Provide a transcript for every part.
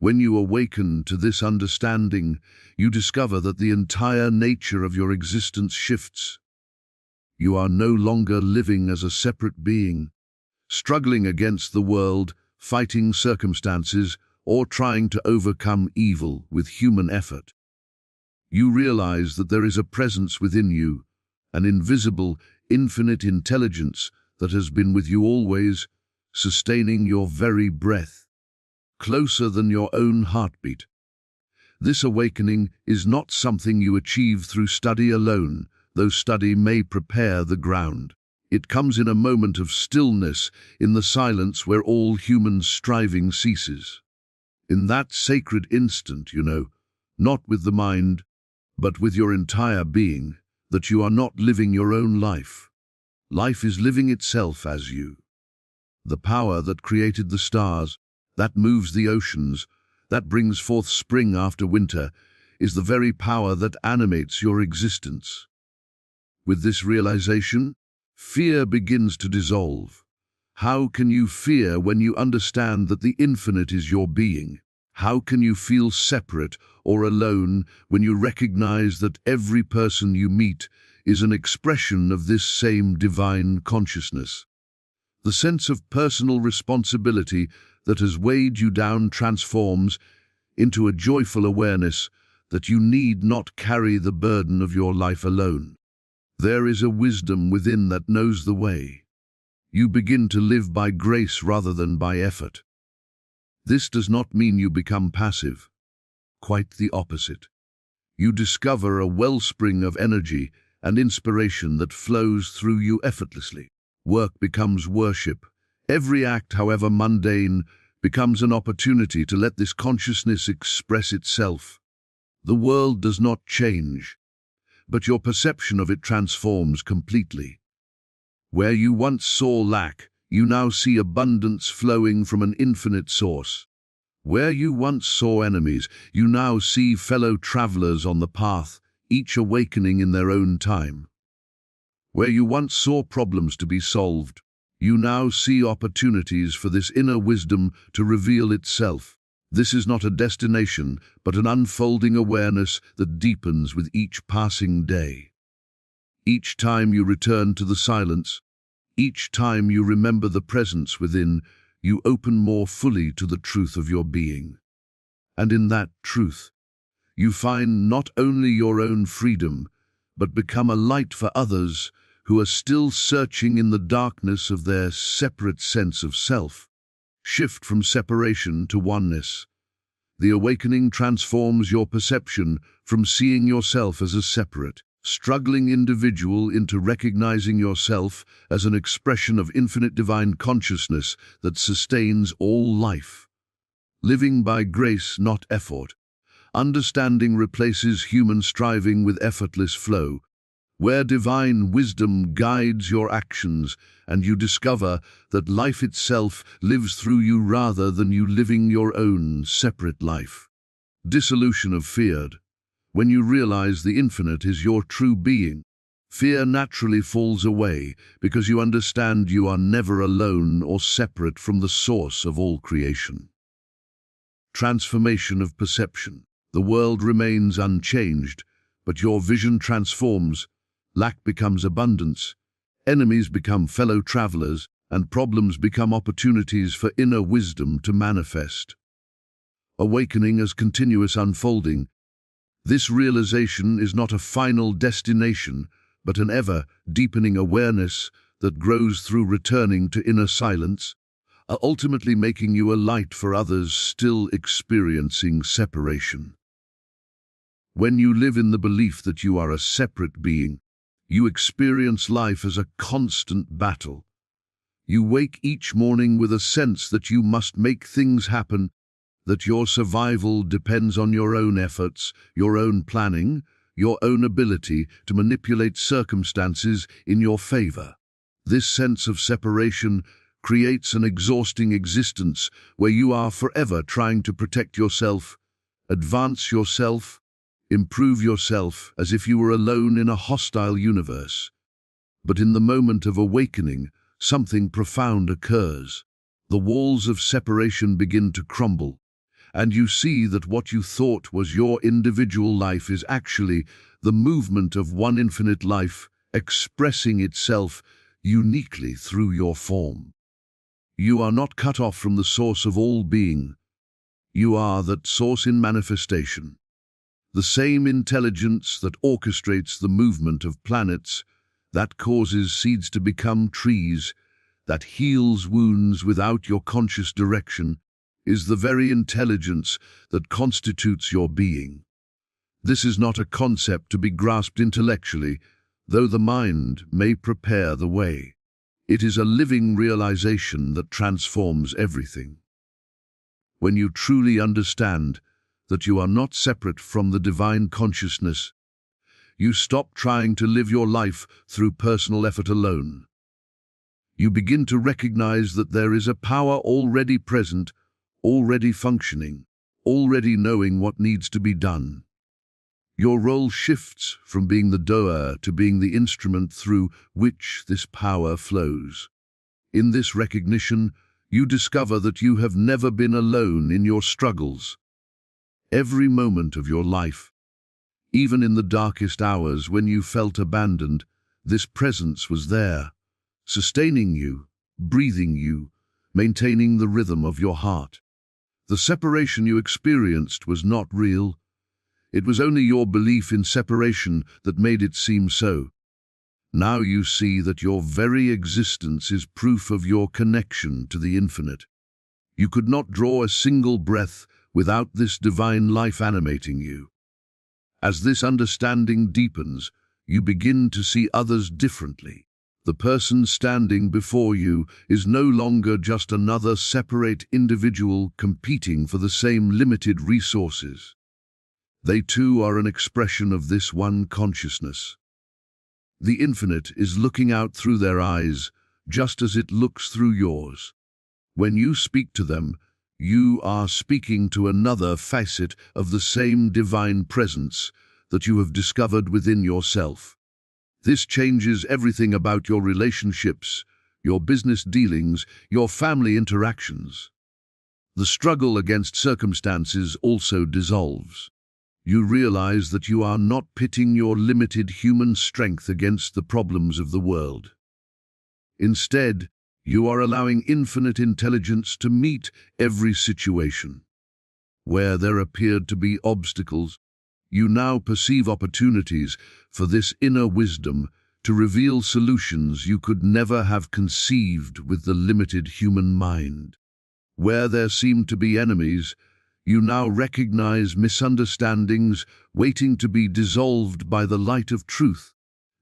When you awaken to this understanding, you discover that the entire nature of your existence shifts. You are no longer living as a separate being, struggling against the world, fighting circumstances, or trying to overcome evil with human effort. You realize that there is a presence within you, an invisible, infinite intelligence that has been with you always, sustaining your very breath, closer than your own heartbeat. This awakening is not something you achieve through study alone, though study may prepare the ground. It comes in a moment of stillness, in the silence where all human striving ceases. In that sacred instant, not with the mind, but with your entire being, that you are not living your own life. Life is living itself as you. The power that created the stars, that moves the oceans, that brings forth spring after winter, is the very power that animates your existence. With this realization, fear begins to dissolve. How can you fear when you understand that the infinite is your being? How can you feel separate or alone when you recognize that every person you meet is an expression of this same divine consciousness? The sense of personal responsibility that has weighed you down transforms into a joyful awareness that you need not carry the burden of your life alone. There is a wisdom within that knows the way. You begin to live by grace rather than by effort. This does not mean you become passive. Quite the opposite. You discover a wellspring of energy and inspiration that flows through you effortlessly. Work becomes worship. Every act, however mundane, becomes an opportunity to let this consciousness express itself. The world does not change, but your perception of it transforms completely. Where you once saw lack, you now see abundance flowing from an infinite source. Where you once saw enemies, you now see fellow travelers on the path, each awakening in their own time. Where you once saw problems to be solved, you now see opportunities for this inner wisdom to reveal itself. This is not a destination, but an unfolding awareness that deepens with each passing day. Each time you return to the silence, each time you remember the presence within, you open more fully to the truth of your being. And in that truth, you find not only your own freedom, but become a light for others who are still searching in the darkness of their separate sense of self. Shift from separation to oneness. The awakening transforms your perception from seeing yourself as a separate, struggling individual into recognizing yourself as an expression of infinite divine consciousness that sustains all life. Living by grace, not effort. Understanding replaces human striving with effortless flow, where divine wisdom guides your actions and you discover that life itself lives through you rather than you living your own separate life. Dissolution of fear. When you realize the infinite is your true being, fear naturally falls away because you understand you are never alone or separate from the source of all creation. Transformation of perception. The world remains unchanged, but your vision transforms. Lack becomes abundance, enemies become fellow travelers, and problems become opportunities for inner wisdom to manifest. Awakening as continuous unfolding. This realization is not a final destination, but an ever-deepening awareness that grows through returning to inner silence, ultimately making you a light for others still experiencing separation. When you live in the belief that you are a separate being, you experience life as a constant battle. You wake each morning with a sense that you must make things happen, that your survival depends on your own efforts, your own planning, your own ability to manipulate circumstances in your favor. This sense of separation creates an exhausting existence where you are forever trying to protect yourself, advance yourself, improve yourself as if you were alone in a hostile universe. But in the moment of awakening, something profound occurs. The walls of separation begin to crumble, and you see that what you thought was your individual life is actually the movement of one infinite life expressing itself uniquely through your form. You are not cut off from the source of all being. You are that source in manifestation. The same intelligence that orchestrates the movement of planets, that causes seeds to become trees, that heals wounds without your conscious direction, is the very intelligence that constitutes your being. This is not a concept to be grasped intellectually, though the mind may prepare the way. It is a living realization that transforms everything. When you truly understand that you are not separate from the divine consciousness, you stop trying to live your life through personal effort alone. You begin to recognize that there is a power already present, already functioning, already knowing what needs to be done. Your role shifts from being the doer to being the instrument through which this power flows. In this recognition, you discover that you have never been alone in your struggles. Every moment of your life, even in the darkest hours when you felt abandoned, this presence was there, sustaining you, breathing you, maintaining the rhythm of your heart. The separation you experienced was not real. It was only your belief in separation that made it seem so. Now you see that your very existence is proof of your connection to the infinite. You could not draw a single breath without this divine life animating you. As this understanding deepens, you begin to see others differently. The person standing before you is no longer just another separate individual competing for the same limited resources. They too are an expression of this one consciousness. The infinite is looking out through their eyes, just as it looks through yours. When you speak to them, you are speaking to another facet of the same divine presence that you have discovered within yourself. This changes everything about your relationships, your business dealings, your family interactions. The struggle against circumstances also dissolves. You realize that you are not pitting your limited human strength against the problems of the world. Instead, you are allowing infinite intelligence to meet every situation. Where there appeared to be obstacles, you now perceive opportunities for this inner wisdom to reveal solutions you could never have conceived with the limited human mind. Where there seemed to be enemies, you now recognize misunderstandings waiting to be dissolved by the light of truth.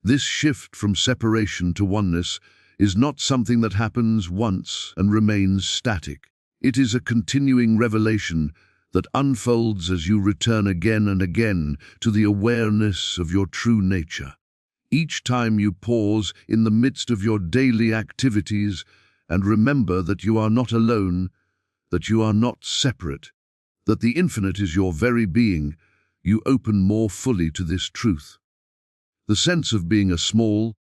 This shift from separation to oneness is not something that happens once and remains static. It is a continuing revelation that unfolds as you return again and again to the awareness of your true nature. Each time you pause in the midst of your daily activities and remember that you are not alone, that you are not separate, that the infinite is your very being, you open more fully to this truth. The sense of being a small,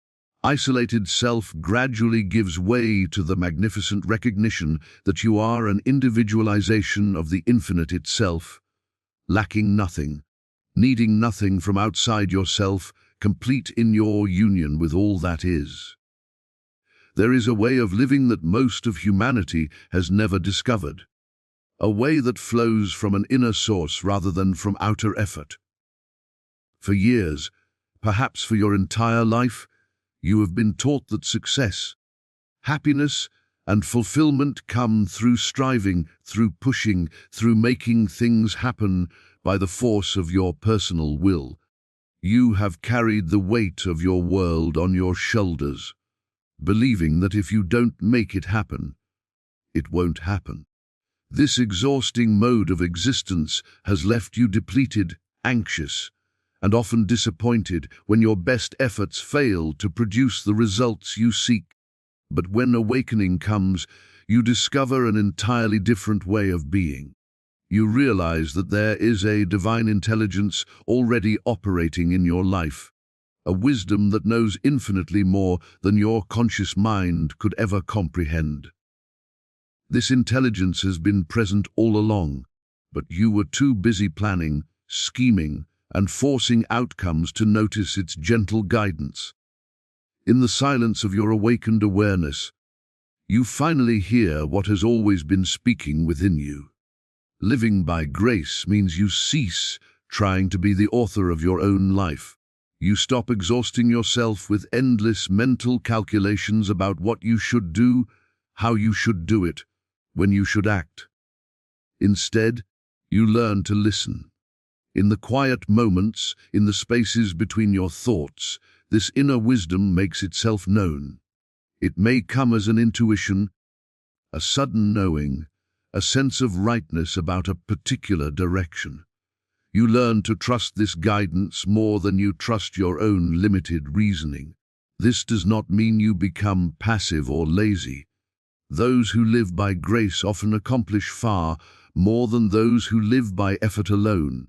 isolated self gradually gives way to the magnificent recognition that you are an individualization of the infinite itself, lacking nothing, needing nothing from outside yourself, complete in your union with all that is. There is a way of living that most of humanity has never discovered. A way that flows from an inner source rather than from outer effort. For years, perhaps for your entire life, you have been taught that success, happiness, and fulfillment come through striving, through pushing, through making things happen by the force of your personal will. You have carried the weight of your world on your shoulders, believing that if you don't make it happen, it won't happen. This exhausting mode of existence has left you depleted, anxious, and often disappointed when your best efforts fail to produce the results you seek. But when awakening comes, you discover an entirely different way of being. You realize that there is a divine intelligence already operating in your life, a wisdom that knows infinitely more than your conscious mind could ever comprehend. This intelligence has been present all along, but you were too busy planning, scheming, and forcing outcomes to notice its gentle guidance. In the silence of your awakened awareness, you finally hear what has always been speaking within you. Living by grace means you cease trying to be the author of your own life. You stop exhausting yourself with endless mental calculations about what you should do, how you should do it, when you should act. Instead, you learn to listen. In the quiet moments, in the spaces between your thoughts, this inner wisdom makes itself known. It may come as an intuition, a sudden knowing, a sense of rightness about a particular direction. You learn to trust this guidance more than you trust your own limited reasoning. This does not mean you become passive or lazy. Those who live by grace often accomplish far more than those who live by effort alone.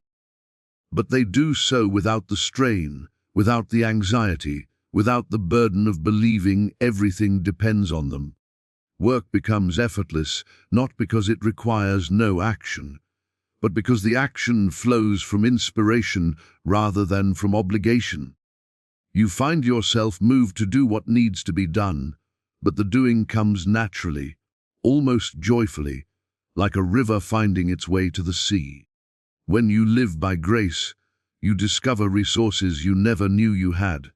But they do so without the strain, without the anxiety, without the burden of believing everything depends on them. Work becomes effortless, not because it requires no action, but because the action flows from inspiration rather than from obligation. You find yourself moved to do what needs to be done, but the doing comes naturally, almost joyfully, like a river finding its way to the sea. When you live by grace, you discover resources you never knew you had.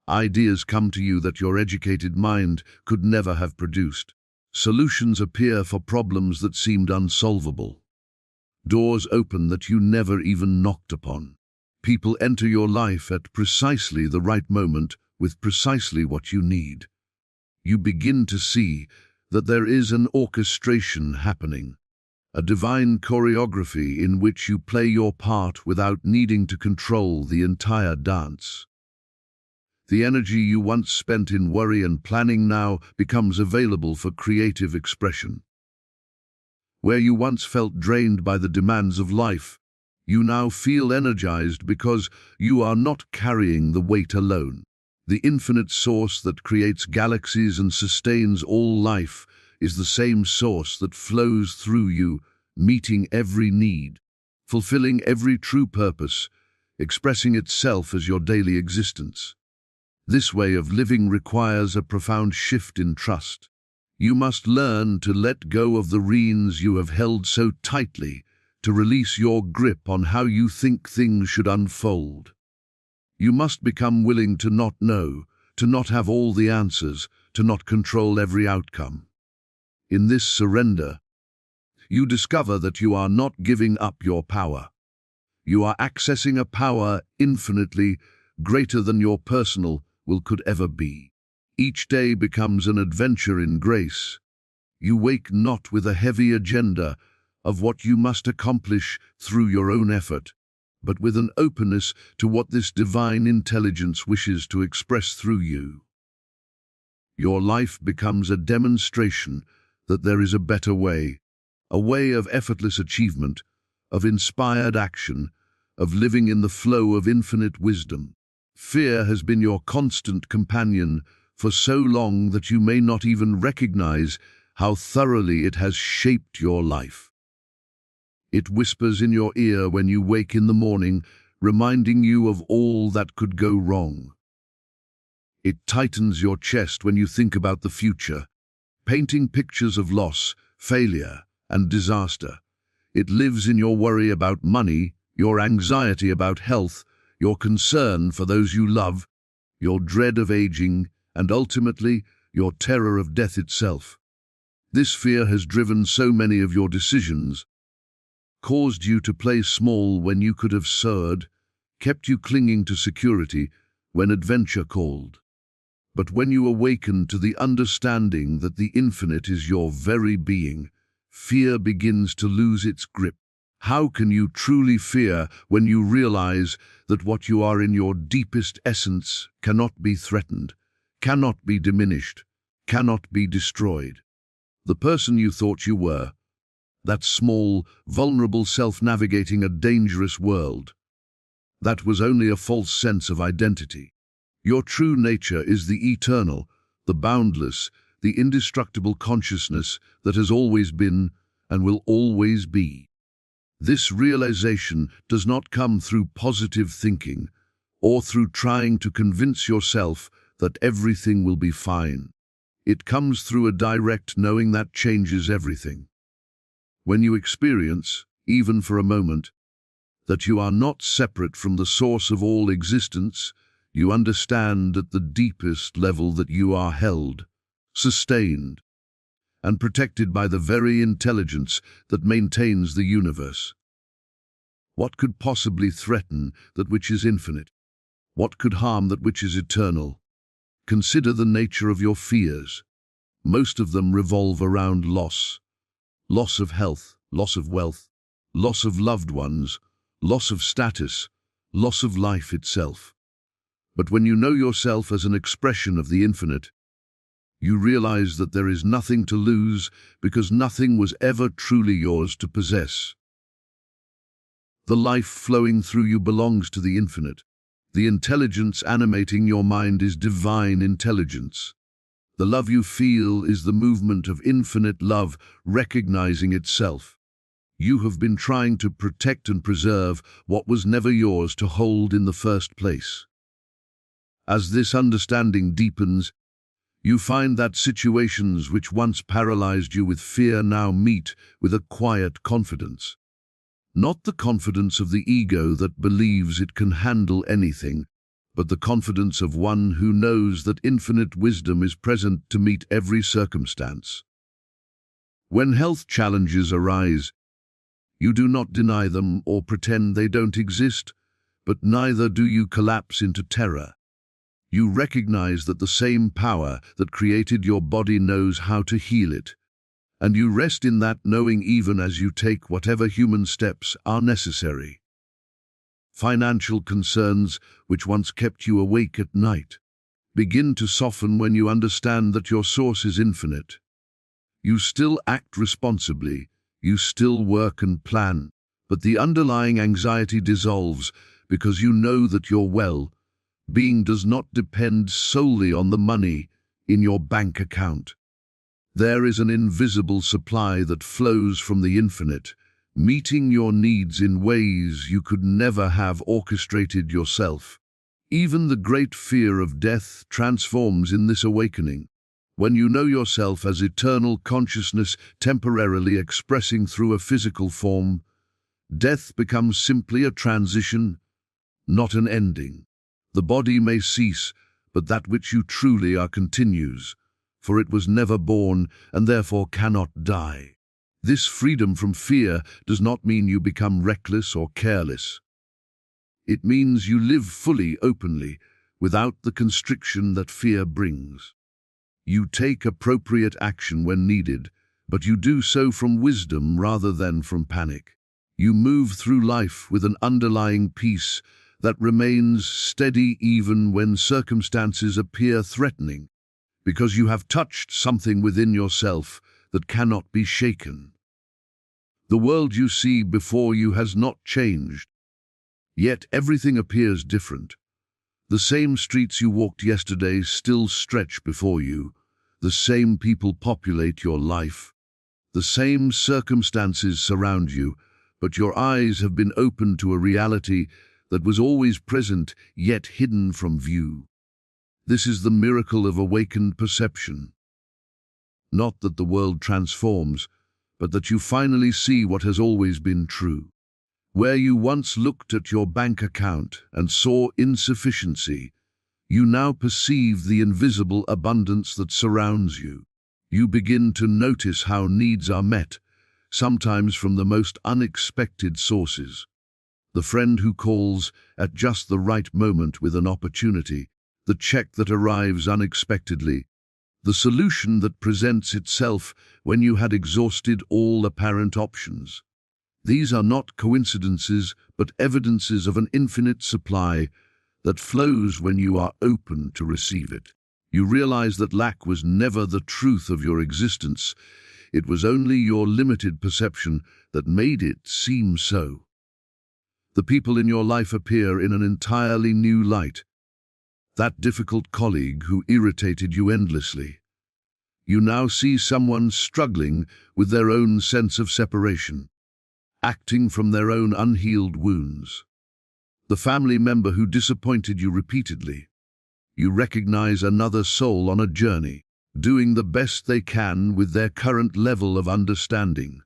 Ideas come to you that your educated mind could never have produced. Solutions appear for problems that seemed unsolvable. Doors open that you never even knocked upon. People enter your life at precisely the right moment with precisely what you need. You begin to see that there is an orchestration happening, a divine choreography in which you play your part without needing to control the entire dance. The energy you once spent in worry and planning now becomes available for creative expression. Where you once felt drained by the demands of life, you now feel energized because you are not carrying the weight alone. The infinite source that creates galaxies and sustains all life is the same source that flows through you, meeting every need, fulfilling every true purpose, expressing itself as your daily existence. This way of living requires a profound shift in trust. You must learn to let go of the reins you have held so tightly, to release your grip on how you think things should unfold. You must become willing to not know, to not have all the answers, to not control every outcome. In this surrender, you discover that you are not giving up your power. You are accessing a power infinitely greater than your personal will could ever be. Each day becomes an adventure in grace. You wake not with a heavy agenda of what you must accomplish through your own effort, but with an openness to what this divine intelligence wishes to express through you. Your life becomes a demonstration that there is a better way, a way of effortless achievement, of inspired action, of living in the flow of infinite wisdom. Fear has been your constant companion for so long that you may not even recognize how thoroughly it has shaped your life. It whispers in your ear when you wake in the morning, reminding you of all that could go wrong. It tightens your chest when you think about the future, painting pictures of loss, failure, and disaster. It lives in your worry about money, your anxiety about health, your concern for those you love, your dread of aging, and ultimately, your terror of death itself. This fear has driven so many of your decisions, caused you to play small when you could have soared, kept you clinging to security when adventure called. But when you awaken to the understanding that the infinite is your very being, fear begins to lose its grip. How can you truly fear when you realize that what you are in your deepest essence cannot be threatened, cannot be diminished, cannot be destroyed? The person you thought you were, that small, vulnerable self navigating a dangerous world, that was only a false sense of identity. Your true nature is the eternal, the boundless, the indestructible consciousness that has always been and will always be. This realization does not come through positive thinking or through trying to convince yourself that everything will be fine. It comes through a direct knowing that changes everything. When you experience, even for a moment, that you are not separate from the source of all existence, you understand at the deepest level that you are held, sustained, and protected by the very intelligence that maintains the universe. What could possibly threaten that which is infinite? What could harm that which is eternal? Consider the nature of your fears. Most of them revolve around loss. Loss of health, loss of wealth, loss of loved ones, loss of status, loss of life itself. But when you know yourself as an expression of the infinite, you realize that there is nothing to lose because nothing was ever truly yours to possess. The life flowing through you belongs to the infinite. The intelligence animating your mind is divine intelligence. The love you feel is the movement of infinite love recognizing itself. You have been trying to protect and preserve what was never yours to hold in the first place. As this understanding deepens, you find that situations which once paralyzed you with fear now meet with a quiet confidence. Not the confidence of the ego that believes it can handle anything, but the confidence of one who knows that infinite wisdom is present to meet every circumstance. When health challenges arise, you do not deny them or pretend they don't exist, but neither do you collapse into terror. You recognize that the same power that created your body knows how to heal it, and you rest in that knowing even as you take whatever human steps are necessary. Financial concerns, which once kept you awake at night, begin to soften when you understand that your source is infinite. You still act responsibly, you still work and plan, but the underlying anxiety dissolves because you know that your well-being does not depend solely on the money in your bank account. There is an invisible supply that flows from the infinite, meeting your needs in ways you could never have orchestrated yourself. Even the great fear of death transforms in this awakening. When you know yourself as eternal consciousness temporarily expressing through a physical form, death becomes simply a transition, not an ending. The body may cease, but that which you truly are continues, for it was never born and therefore cannot die. This freedom from fear does not mean you become reckless or careless. It means you live fully, openly, without the constriction that fear brings. You take appropriate action when needed, but you do so from wisdom rather than from panic. You move through life with an underlying peace that remains steady even when circumstances appear threatening, because you have touched something within yourself that cannot be shaken. The world you see before you has not changed, yet everything appears different. The same streets you walked yesterday still stretch before you, the same people populate your life, the same circumstances surround you, but your eyes have been opened to a reality that was always present yet hidden from view. This is the miracle of awakened perception. Not that the world transforms, but that you finally see what has always been true. Where you once looked at your bank account and saw insufficiency, you now perceive the invisible abundance that surrounds you. You begin to notice how needs are met, sometimes from the most unexpected sources. The friend who calls at just the right moment with an opportunity, the check that arrives unexpectedly, the solution that presents itself when you had exhausted all apparent options. These are not coincidences, but evidences of an infinite supply that flows when you are open to receive it. You realize that lack was never the truth of your existence. It was only your limited perception that made it seem so. The people in your life appear in an entirely new light. That difficult colleague who irritated you endlessly. You now see someone struggling with their own sense of separation. acting from their own unhealed wounds. The family member who disappointed you repeatedly. You recognize another soul on a journey, doing the best they can with their current level of understanding.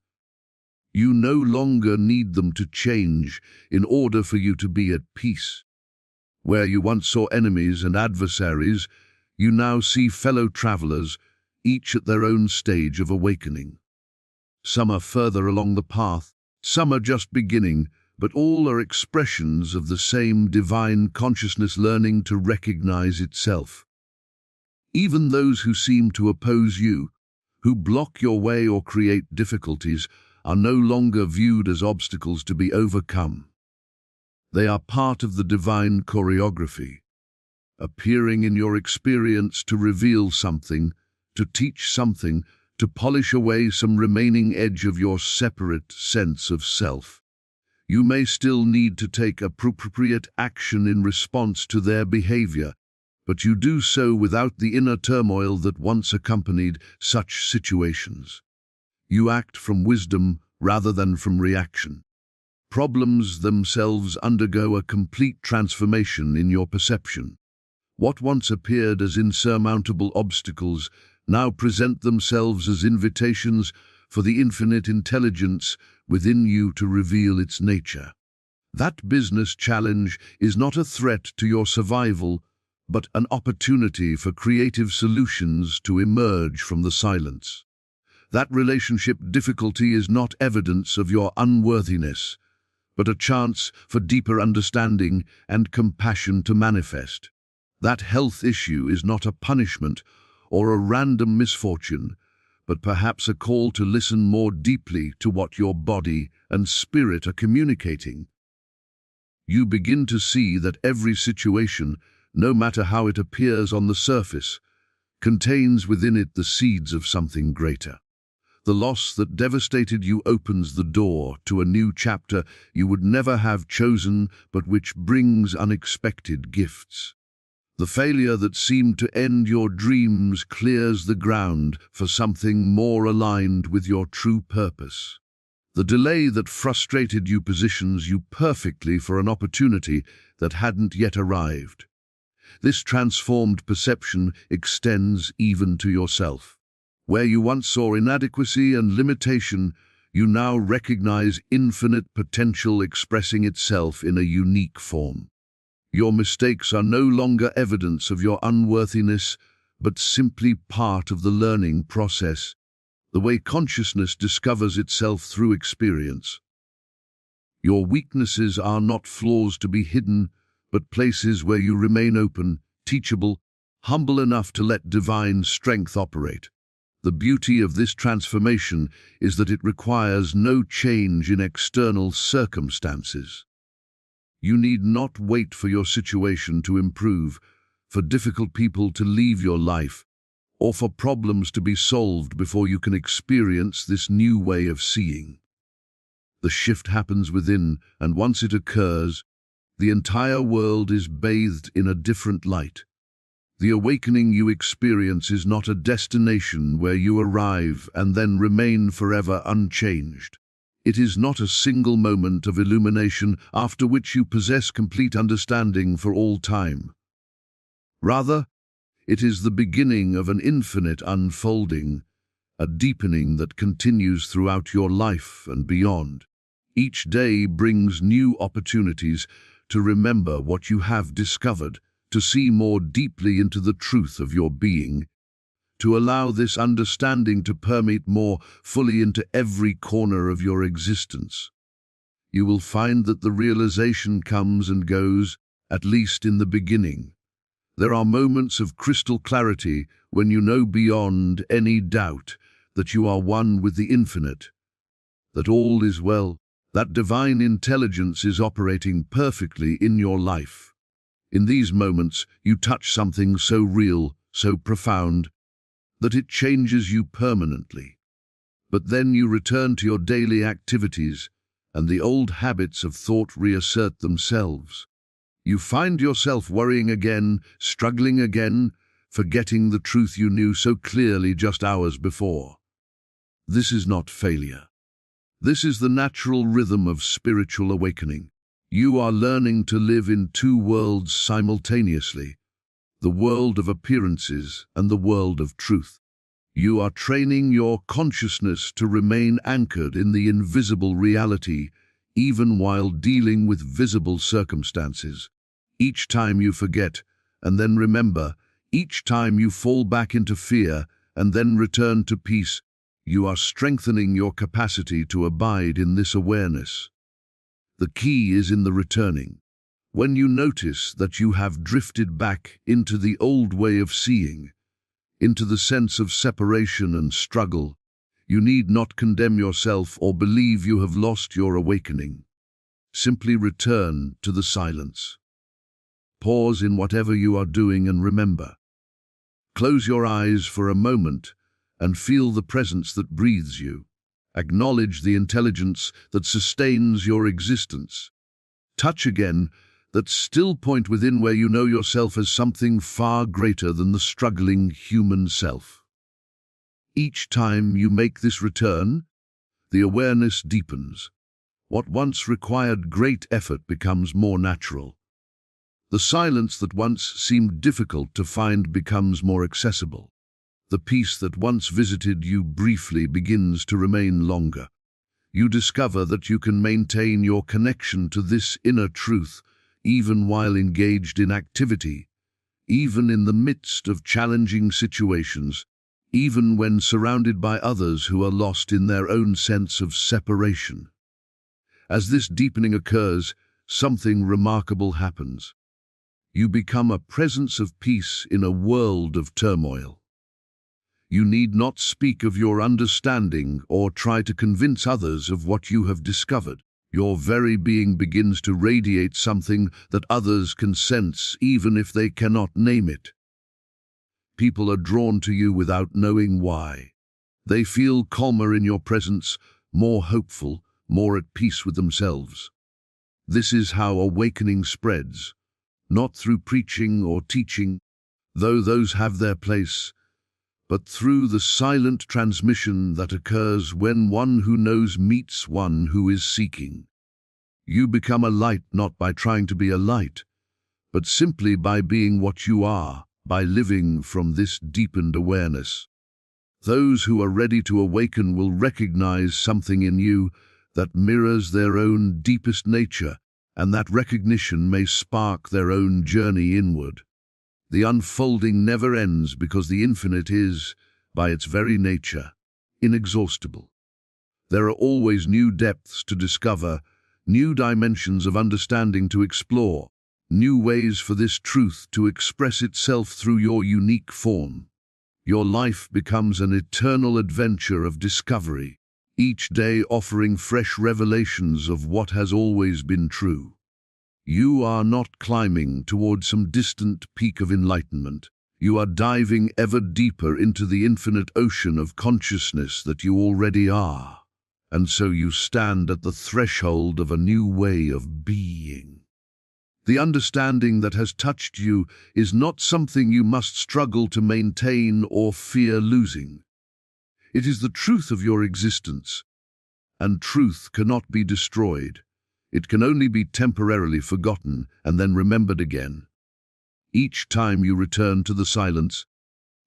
You no longer need them to change in order for you to be at peace. Where you once saw enemies and adversaries, you now see fellow travelers, each at their own stage of awakening. Some are further along the path, some are just beginning, but all are expressions of the same divine consciousness learning to recognize itself. Even those who seem to oppose you, who block your way or create difficulties, are no longer viewed as obstacles to be overcome. They are part of the divine choreography, appearing in your experience to reveal something, to teach something, to polish away some remaining edge of your separate sense of self. You may still need to take appropriate action in response to their behavior, but you do so without the inner turmoil that once accompanied such situations. You act from wisdom rather than from reaction. Problems themselves undergo a complete transformation in your perception. What once appeared as insurmountable obstacles now present themselves as invitations for the infinite intelligence within you to reveal its nature. That business challenge is not a threat to your survival, but an opportunity for creative solutions to emerge from the silence. That relationship difficulty is not evidence of your unworthiness, but a chance for deeper understanding and compassion to manifest. That health issue is not a punishment or a random misfortune, but perhaps a call to listen more deeply to what your body and spirit are communicating. You begin to see that every situation, no matter how it appears on the surface, contains within it the seeds of something greater. The loss that devastated you opens the door to a new chapter you would never have chosen, but which brings unexpected gifts. The failure that seemed to end your dreams clears the ground for something more aligned with your true purpose. The delay that frustrated you positions you perfectly for an opportunity that hadn't yet arrived. This transformed perception extends even to yourself. Where you once saw inadequacy and limitation, you now recognize infinite potential expressing itself in a unique form. Your mistakes are no longer evidence of your unworthiness, but simply part of the learning process, the way consciousness discovers itself through experience. Your weaknesses are not flaws to be hidden, but places where you remain open, teachable, humble enough to let divine strength operate. The beauty of this transformation is that it requires no change in external circumstances. You need not wait for your situation to improve, for difficult people to leave your life, or for problems to be solved before you can experience this new way of seeing. The shift happens within, and once it occurs, the entire world is bathed in a different light. The awakening you experience is not a destination where you arrive and then remain forever unchanged. It is not a single moment of illumination after which you possess complete understanding for all time. Rather, it is the beginning of an infinite unfolding, a deepening that continues throughout your life and beyond. Each day brings new opportunities to remember what you have discovered, to see more deeply into the truth of your being, to allow this understanding to permeate more fully into every corner of your existence. You will find that the realization comes and goes, at least in the beginning. There are moments of crystal clarity when you know beyond any doubt that you are one with the infinite, that all is well, that divine intelligence is operating perfectly in your life. In these moments, you touch something so real, so profound, that it changes you permanently. But then you return to your daily activities, and the old habits of thought reassert themselves. You find yourself worrying again, struggling again, forgetting the truth you knew so clearly just hours before. This is not failure. This is the natural rhythm of spiritual awakening. You are learning to live in two worlds simultaneously, the world of appearances and the world of truth. You are training your consciousness to remain anchored in the invisible reality, even while dealing with visible circumstances. Each time you forget, and then remember, each time you fall back into fear, and then return to peace, you are strengthening your capacity to abide in this awareness. The key is in the returning. When you notice that you have drifted back into the old way of seeing, into the sense of separation and struggle, you need not condemn yourself or believe you have lost your awakening. Simply return to the silence. Pause in whatever you are doing and remember. Close your eyes for a moment and feel the presence that breathes you. Acknowledge the intelligence that sustains your existence. Touch again that still point within where you know yourself as something far greater than the struggling human self. Each time you make this return, the awareness deepens. What once required great effort becomes more natural. The silence that once seemed difficult to find becomes more accessible. The peace that once visited you briefly begins to remain longer. You discover that you can maintain your connection to this inner truth even while engaged in activity, even in the midst of challenging situations, even when surrounded by others who are lost in their own sense of separation. As this deepening occurs, something remarkable happens. You become a presence of peace in a world of turmoil. You need not speak of your understanding or try to convince others of what you have discovered. Your very being begins to radiate something that others can sense even if they cannot name it. People are drawn to you without knowing why. They feel calmer in your presence, more hopeful, more at peace with themselves. This is how awakening spreads, not through preaching or teaching, though those have their place, but through the silent transmission that occurs when one who knows meets one who is seeking. You become a light not by trying to be a light, but simply by being what you are, by living from this deepened awareness. Those who are ready to awaken will recognize something in you that mirrors their own deepest nature, and that recognition may spark their own journey inward. The unfolding never ends because the infinite is, by its very nature, inexhaustible. There are always new depths to discover, new dimensions of understanding to explore, new ways for this truth to express itself through your unique form. Your life becomes an eternal adventure of discovery, each day offering fresh revelations of what has always been true. You are not climbing towards some distant peak of enlightenment. You are diving ever deeper into the infinite ocean of consciousness that you already are. And so you stand at the threshold of a new way of being. The understanding that has touched you is not something you must struggle to maintain or fear losing. It is the truth of your existence, and truth cannot be destroyed. It can only be temporarily forgotten and then remembered again. Each time you return to the silence,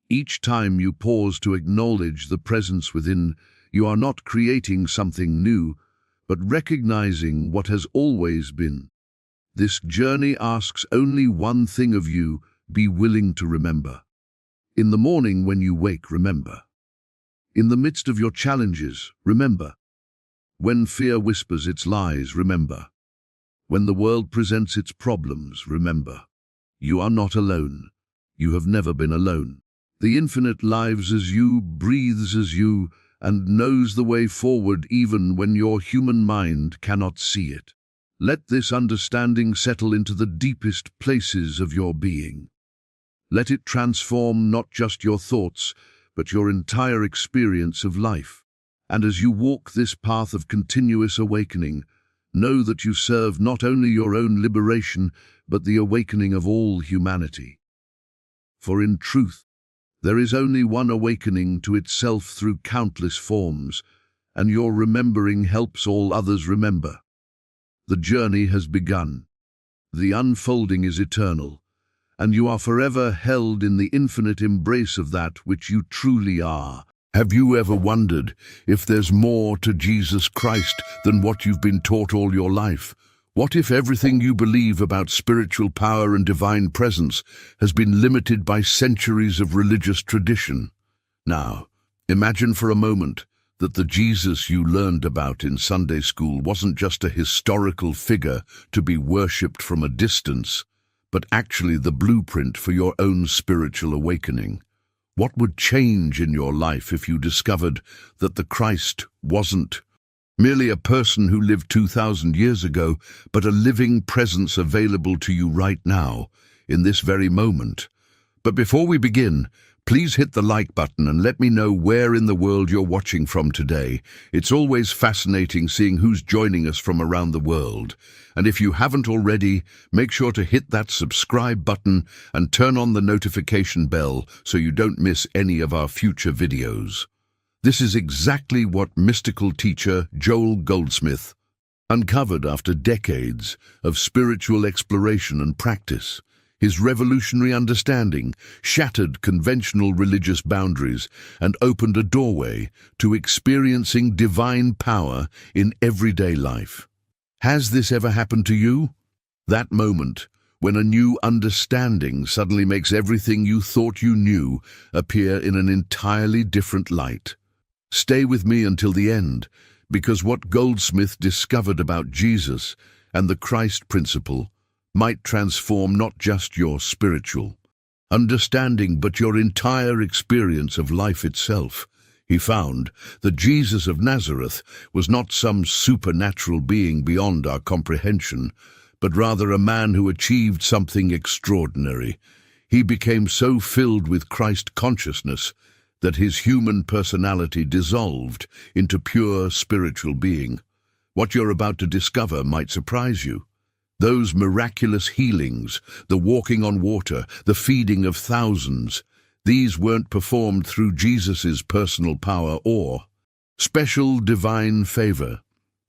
each time you pause to acknowledge the presence within, you are not creating something new, but recognizing what has always been. This journey asks only one thing of you: be willing to remember. In the morning when you wake, remember. In the midst of your challenges, remember. When fear whispers its lies, remember. When the world presents its problems, remember. You are not alone. You have never been alone. The infinite lives as you, breathes as you, and knows the way forward even when your human mind cannot see it. Let this understanding settle into the deepest places of your being. Let it transform not just your thoughts, but your entire experience of life. And as you walk this path of continuous awakening, know that you serve not only your own liberation, but the awakening of all humanity. For in truth, there is only one awakening to itself through countless forms, and your remembering helps all others remember. The journey has begun. The unfolding is eternal, and you are forever held in the infinite embrace of that which you truly are. Have you ever wondered if there's more to Jesus Christ than what you've been taught all your life? What if everything you believe about spiritual power and divine presence has been limited by centuries of religious tradition? Now, imagine for a moment that the Jesus you learned about in Sunday school wasn't just a historical figure to be worshipped from a distance, but actually the blueprint for your own spiritual awakening. What would change in your life if you discovered that the Christ wasn't merely a person who lived 2,000 years ago, but a living presence available to you right now, in this very moment? But before we begin, please hit the like button and let me know where in the world you're watching from today. It's always fascinating seeing who's joining us from around the world. And if you haven't already, make sure to hit that subscribe button and turn on the notification bell so you don't miss any of our future videos. This is exactly what mystical teacher Joel Goldsmith uncovered after decades of spiritual exploration and practice. His revolutionary understanding shattered conventional religious boundaries and opened a doorway to experiencing divine power in everyday life. Has this ever happened to you? That moment when a new understanding suddenly makes everything you thought you knew appear in an entirely different light. Stay with me until the end, because what Goldsmith discovered about Jesus and the Christ principle might transform not just your spiritual understanding, but your entire experience of life itself. He found that Jesus of Nazareth was not some supernatural being beyond our comprehension, but rather a man who achieved something extraordinary. He became so filled with Christ consciousness that his human personality dissolved into pure spiritual being. What you're about to discover might surprise you. Those miraculous healings, the walking on water, the feeding of thousands, these weren't performed through Jesus' personal power or special divine favor.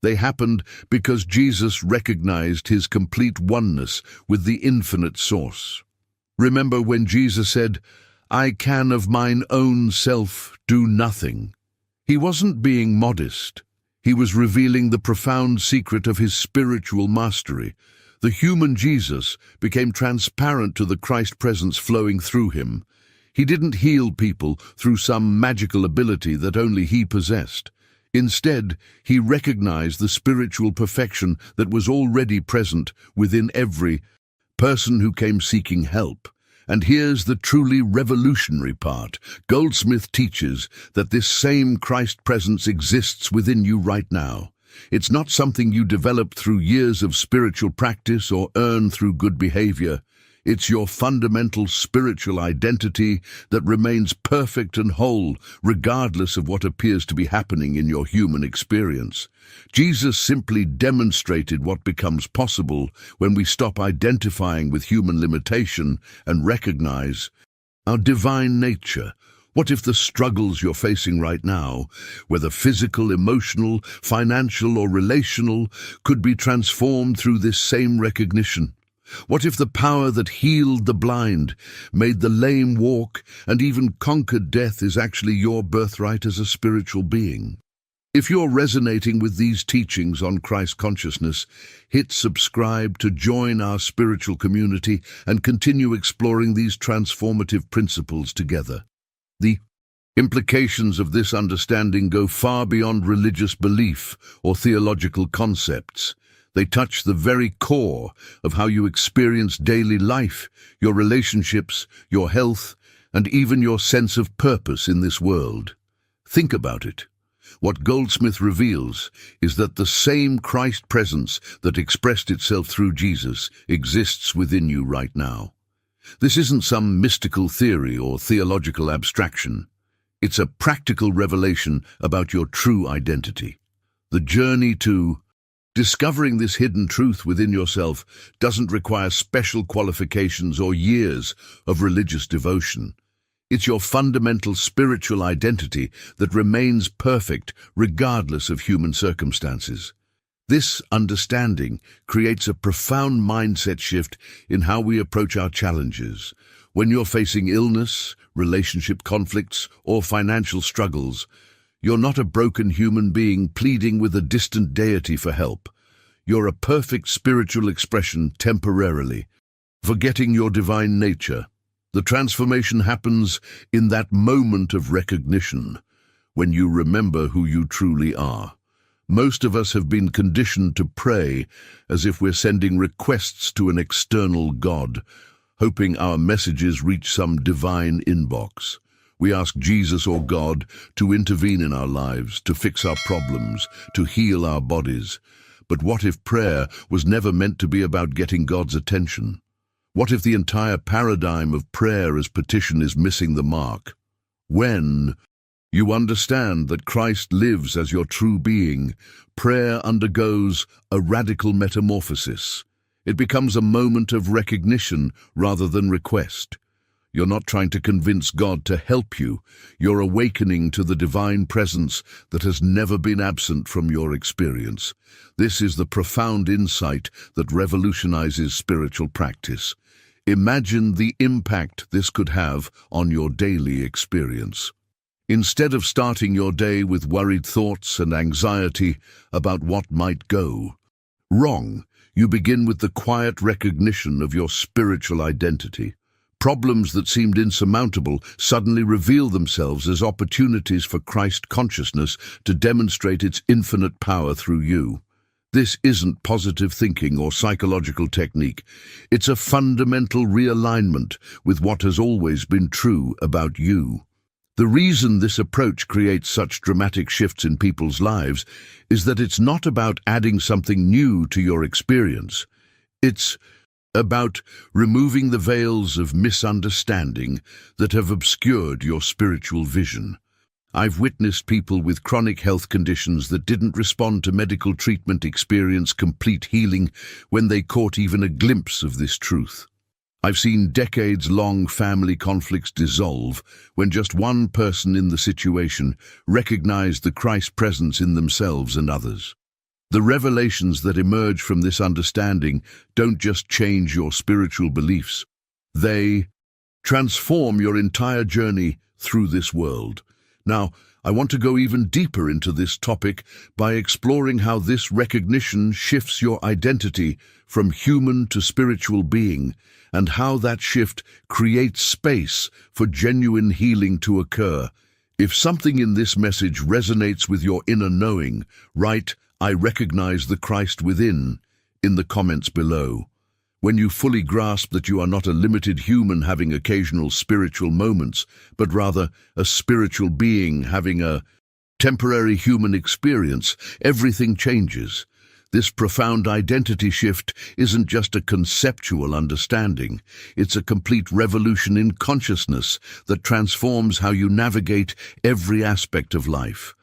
They happened because Jesus recognized his complete oneness with the infinite source. Remember when Jesus said, "I can of mine own self do nothing"? He wasn't being modest. He was revealing the profound secret of his spiritual mastery. The human Jesus became transparent to the Christ presence flowing through him. He didn't heal people through some magical ability that only he possessed. Instead, he recognized the spiritual perfection that was already present within every person who came seeking help. And here's the truly revolutionary part. Goldsmith teaches that this same Christ presence exists within you right now. It's not something you develop through years of spiritual practice or earn through good behavior. It's your fundamental spiritual identity that remains perfect and whole, regardless of what appears to be happening in your human experience. Jesus simply demonstrated what becomes possible when we stop identifying with human limitation and recognize our divine nature. What if the struggles you're facing right now, whether physical, emotional, financial, or relational, could be transformed through this same recognition? What if the power that healed the blind, made the lame walk, and even conquered death is actually your birthright as a spiritual being? If you're resonating with these teachings on Christ consciousness, hit subscribe to join our spiritual community and continue exploring these transformative principles together. The implications of this understanding go far beyond religious belief or theological concepts. They touch the very core of how you experience daily life, your relationships, your health, and even your sense of purpose in this world. Think about it. What Goldsmith reveals is that the same Christ presence that expressed itself through Jesus exists within you right now. This isn't some mystical theory or theological abstraction. It's a practical revelation about your true identity. The journey to discovering this hidden truth within yourself doesn't require special qualifications or years of religious devotion. It's your fundamental spiritual identity that remains perfect regardless of human circumstances. This understanding creates a profound mindset shift in how we approach our challenges. When you're facing illness, relationship conflicts, or financial struggles, you're not a broken human being pleading with a distant deity for help. You're a perfect spiritual expression temporarily, forgetting your divine nature. The transformation happens in that moment of recognition, when you remember who you truly are. Most of us have been conditioned to pray as if we're sending requests to an external God, hoping our messages reach some divine inbox. We ask Jesus or God to intervene in our lives, to fix our problems, to heal our bodies. But what if prayer was never meant to be about getting God's attention? What if the entire paradigm of prayer as petition is missing the mark? When you understand that Christ lives as your true being, prayer undergoes a radical metamorphosis. It becomes a moment of recognition rather than request. You're not trying to convince God to help you. You're awakening to the divine presence that has never been absent from your experience. This is the profound insight that revolutionizes spiritual practice. Imagine the impact this could have on your daily experience. Instead of starting your day with worried thoughts and anxiety about what might go wrong, you begin with the quiet recognition of your spiritual identity. Problems that seemed insurmountable suddenly reveal themselves as opportunities for Christ consciousness to demonstrate its infinite power through you. This isn't positive thinking or psychological technique. It's a fundamental realignment with what has always been true about you. The reason this approach creates such dramatic shifts in people's lives is that it's not about adding something new to your experience. It's about removing the veils of misunderstanding that have obscured your spiritual vision. I've witnessed people with chronic health conditions that didn't respond to medical treatment experience complete healing when they caught even a glimpse of this truth. I've seen decades-long family conflicts dissolve when just one person in the situation recognized the Christ presence in themselves and others. The revelations that emerge from this understanding don't just change your spiritual beliefs. They transform your entire journey through this world. Now, I want to go even deeper into this topic by exploring how this recognition shifts your identity from human to spiritual being, and how that shift creates space for genuine healing to occur. If something in this message resonates with your inner knowing, write, "I recognize the Christ within," in the comments below. When you fully grasp that you are not a limited human having occasional spiritual moments, but rather a spiritual being having a temporary human experience, everything changes. This profound identity shift isn't just a conceptual understanding. It's a complete revolution in consciousness that transforms how you navigate every aspect of life.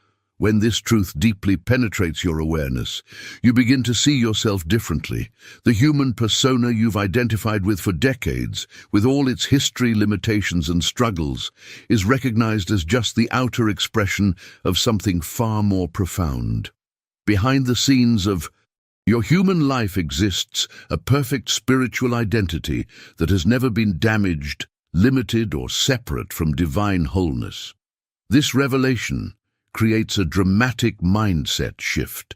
When this truth deeply penetrates your awareness, you begin to see yourself differently. The human persona you've identified with for decades, with all its history, limitations, and struggles, is recognized as just the outer expression of something far more profound. Behind the scenes of your human life exists a perfect spiritual identity that has never been damaged, limited, or separate from divine wholeness. This revelation creates a dramatic mindset shift.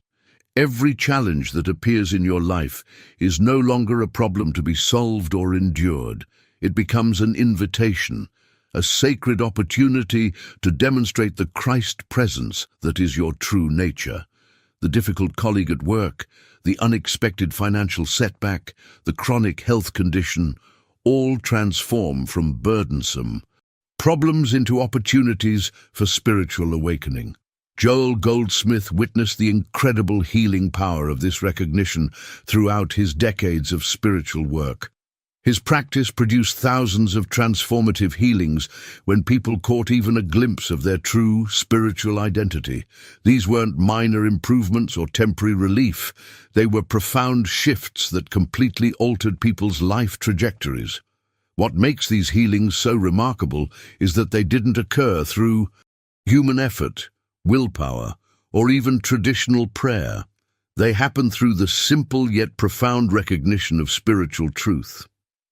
Every challenge that appears in your life is no longer a problem to be solved or endured. It becomes an invitation, a sacred opportunity to demonstrate the Christ presence that is your true nature. The difficult colleague at work, the unexpected financial setback, the chronic health condition, all transform from burdensome problems into opportunities for spiritual awakening. Joel Goldsmith witnessed the incredible healing power of this recognition throughout his decades of spiritual work. His practice produced thousands of transformative healings when people caught even a glimpse of their true spiritual identity. These weren't minor improvements or temporary relief. They were profound shifts that completely altered people's life trajectories. What makes these healings so remarkable is that they didn't occur through human effort, willpower, or even traditional prayer. They happened through the simple yet profound recognition of spiritual truth.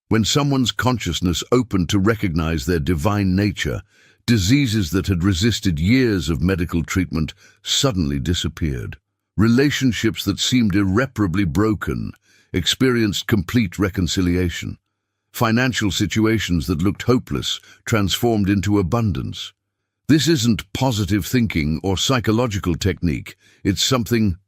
When someone's consciousness opened to recognize their divine nature, diseases that had resisted years of medical treatment suddenly disappeared. Relationships that seemed irreparably broken experienced complete reconciliation. Financial situations that looked hopeless transformed into abundance. This isn't positive thinking or psychological technique. It's something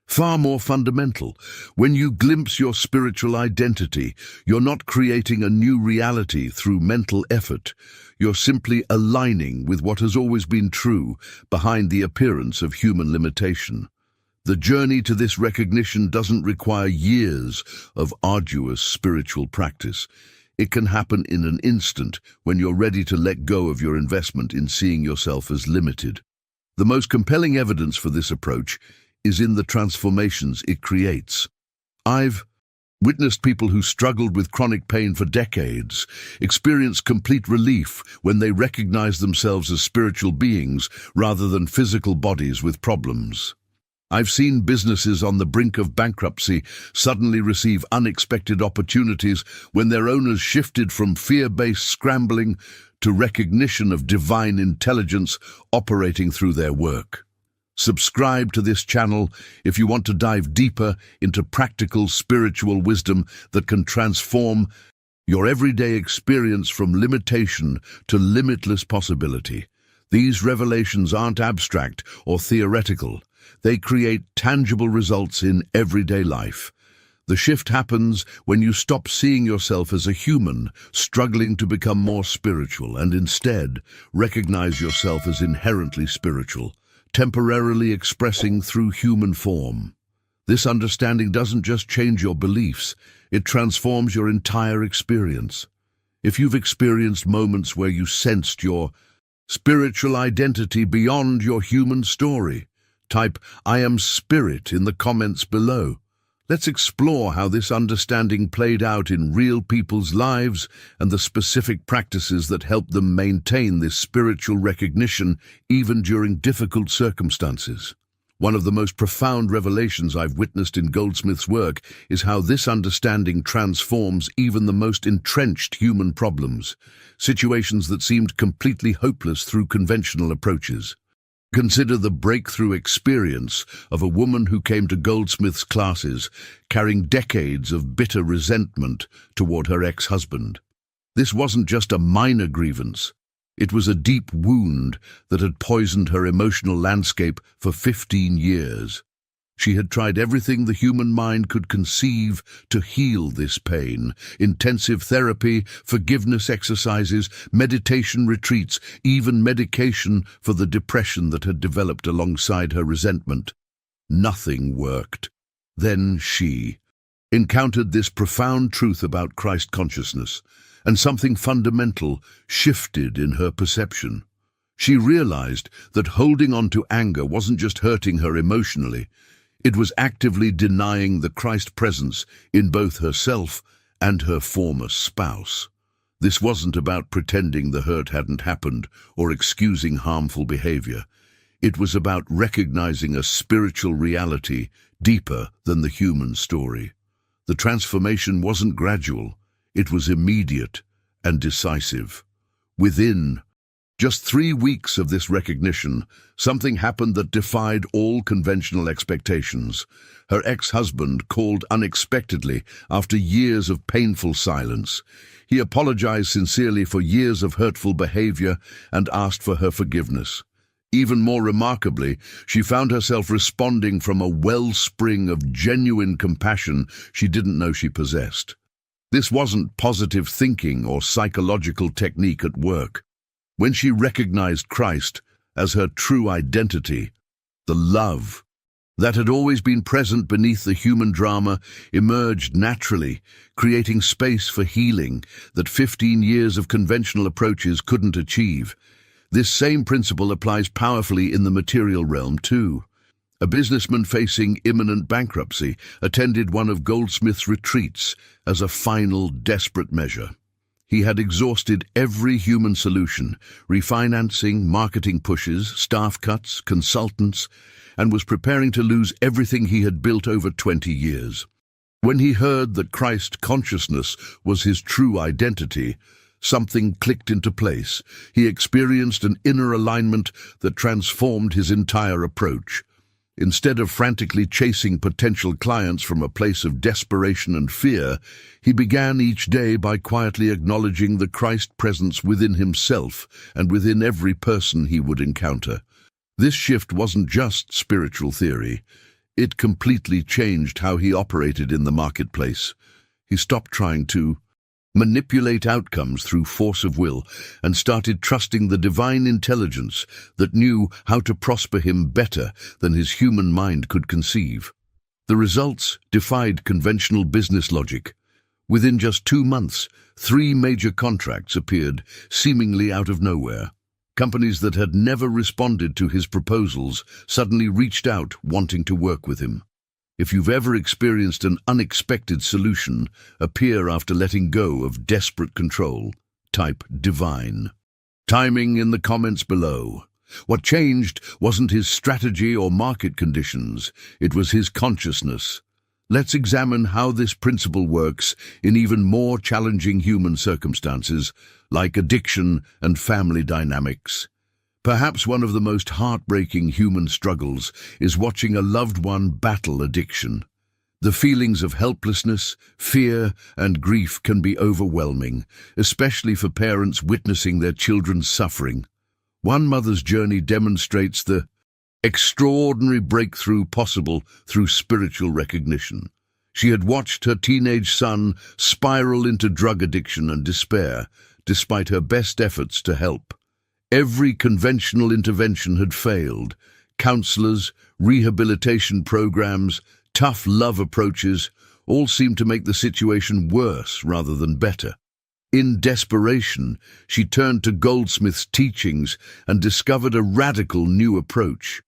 far more fundamental. When you glimpse your spiritual identity, you're not creating a new reality through mental effort. You're simply aligning with what has always been true behind the appearance of human limitation. The journey to this recognition doesn't require years of arduous spiritual practice. It can happen in an instant when you're ready to let go of your investment in seeing yourself as limited. The most compelling evidence for this approach is in the transformations it creates. I've witnessed people who struggled with chronic pain for decades experience complete relief when they recognize themselves as spiritual beings rather than physical bodies with problems. I've seen businesses on the brink of bankruptcy suddenly receive unexpected opportunities when their owners shifted from fear-based scrambling to recognition of divine intelligence operating through their work. Subscribe to this channel if you want to dive deeper into practical spiritual wisdom that can transform your everyday experience from limitation to limitless possibility. These revelations aren't abstract or theoretical. They create tangible results in everyday life. The shift happens when you stop seeing yourself as a human struggling to become more spiritual and instead recognize yourself as inherently spiritual, temporarily expressing through human form. This understanding doesn't just change your beliefs, it transforms your entire experience. If you've experienced moments where you sensed your spiritual identity beyond your human story, type "I am spirit" in the comments below. Let's explore how this understanding played out in real people's lives and the specific practices that help them maintain this spiritual recognition even during difficult circumstances. One of the most profound revelations I've witnessed in Goldsmith's work is how this understanding transforms even the most entrenched human problems, situations that seemed completely hopeless through conventional approaches. Consider the breakthrough experience of a woman who came to Goldsmith's classes carrying decades of bitter resentment toward her ex-husband. This wasn't just a minor grievance. It was a deep wound that had poisoned her emotional landscape for 15 years. She had tried everything the human mind could conceive to heal this pain: intensive therapy, forgiveness exercises, meditation retreats, even medication for the depression that had developed alongside her resentment. Nothing worked. Then she encountered this profound truth about Christ consciousness, and something fundamental shifted in her perception. She realized that holding on to anger wasn't just hurting her emotionally, it was actively denying the Christ presence in both herself and her former spouse. This wasn't about pretending the hurt hadn't happened or excusing harmful behavior. It was about recognizing a spiritual reality deeper than the human story. The transformation wasn't gradual, it was immediate and decisive. Within just 3 weeks of this recognition, something happened that defied all conventional expectations. Her ex-husband called unexpectedly after years of painful silence. He apologized sincerely for years of hurtful behavior and asked for her forgiveness. Even more remarkably, she found herself responding from a wellspring of genuine compassion she didn't know she possessed. This wasn't positive thinking or psychological technique at work. When she recognized Christ as her true identity, the love that had always been present beneath the human drama emerged naturally, creating space for healing that 15 years of conventional approaches couldn't achieve. This same principle applies powerfully in the material realm too. A businessman facing imminent bankruptcy attended one of Goldsmith's retreats as a final, desperate measure. He had exhausted every human solution, refinancing, marketing pushes, staff cuts, consultants, and was preparing to lose everything he had built over 20 years. When he heard that Christ consciousness was his true identity, something clicked into place. He experienced an inner alignment that transformed his entire approach. Instead of frantically chasing potential clients from a place of desperation and fear, he began each day by quietly acknowledging the Christ presence within himself and within every person he would encounter. This shift wasn't just spiritual theory. It completely changed how he operated in the marketplace. He stopped trying to manipulate outcomes through force of will and started trusting the divine intelligence that knew how to prosper him better than his human mind could conceive. The results defied conventional business logic. Within just 2 months, 3 major contracts appeared, seemingly out of nowhere. Companies that had never responded to his proposals suddenly reached out, wanting to work with him. If you've ever experienced an unexpected solution appear after letting go of desperate control, type divine. Timing in the comments below. What changed wasn't his strategy or market conditions, it was his consciousness. Let's examine how this principle works in even more challenging human circumstances, like addiction and family dynamics. Perhaps one of the most heartbreaking human struggles is watching a loved one battle addiction. The feelings of helplessness, fear, and grief can be overwhelming, especially for parents witnessing their children's suffering. One mother's journey demonstrates the extraordinary breakthrough possible through spiritual recognition. She had watched her teenage son spiral into drug addiction and despair, despite her best efforts to help. Every conventional intervention had failed. Counselors, rehabilitation programs, tough love approaches, all seemed to make the situation worse rather than better. In desperation, she turned to Goldsmith's teachings and discovered a radical new approach.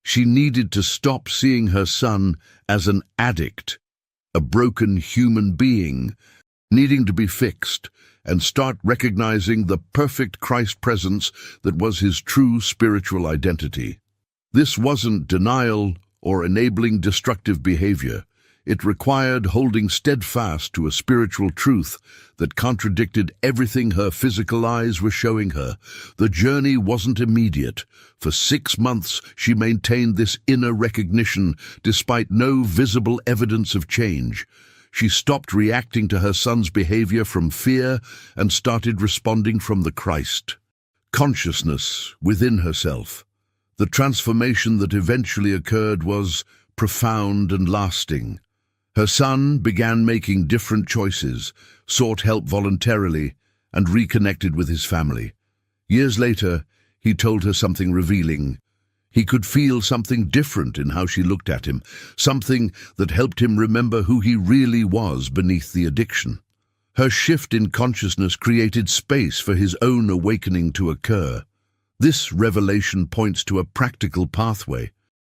She needed to stop seeing her son as an addict, a broken human being, needing to be fixed, and start recognizing the perfect Christ presence that was his true spiritual identity. This wasn't denial or enabling destructive behavior. It required holding steadfast to a spiritual truth that contradicted everything her physical eyes were showing her. The journey wasn't immediate. For 6 months, she maintained this inner recognition despite no visible evidence of change. She stopped reacting to her son's behavior from fear and started responding from the Christ consciousness within herself. The transformation that eventually occurred was profound and lasting. Her son began making different choices, sought help voluntarily, and reconnected with his family. Years later, he told her something revealing. He could feel something different in how she looked at him, something that helped him remember who he really was beneath the addiction. Her shift in consciousness created space for his own awakening to occur. This revelation points to a practical pathway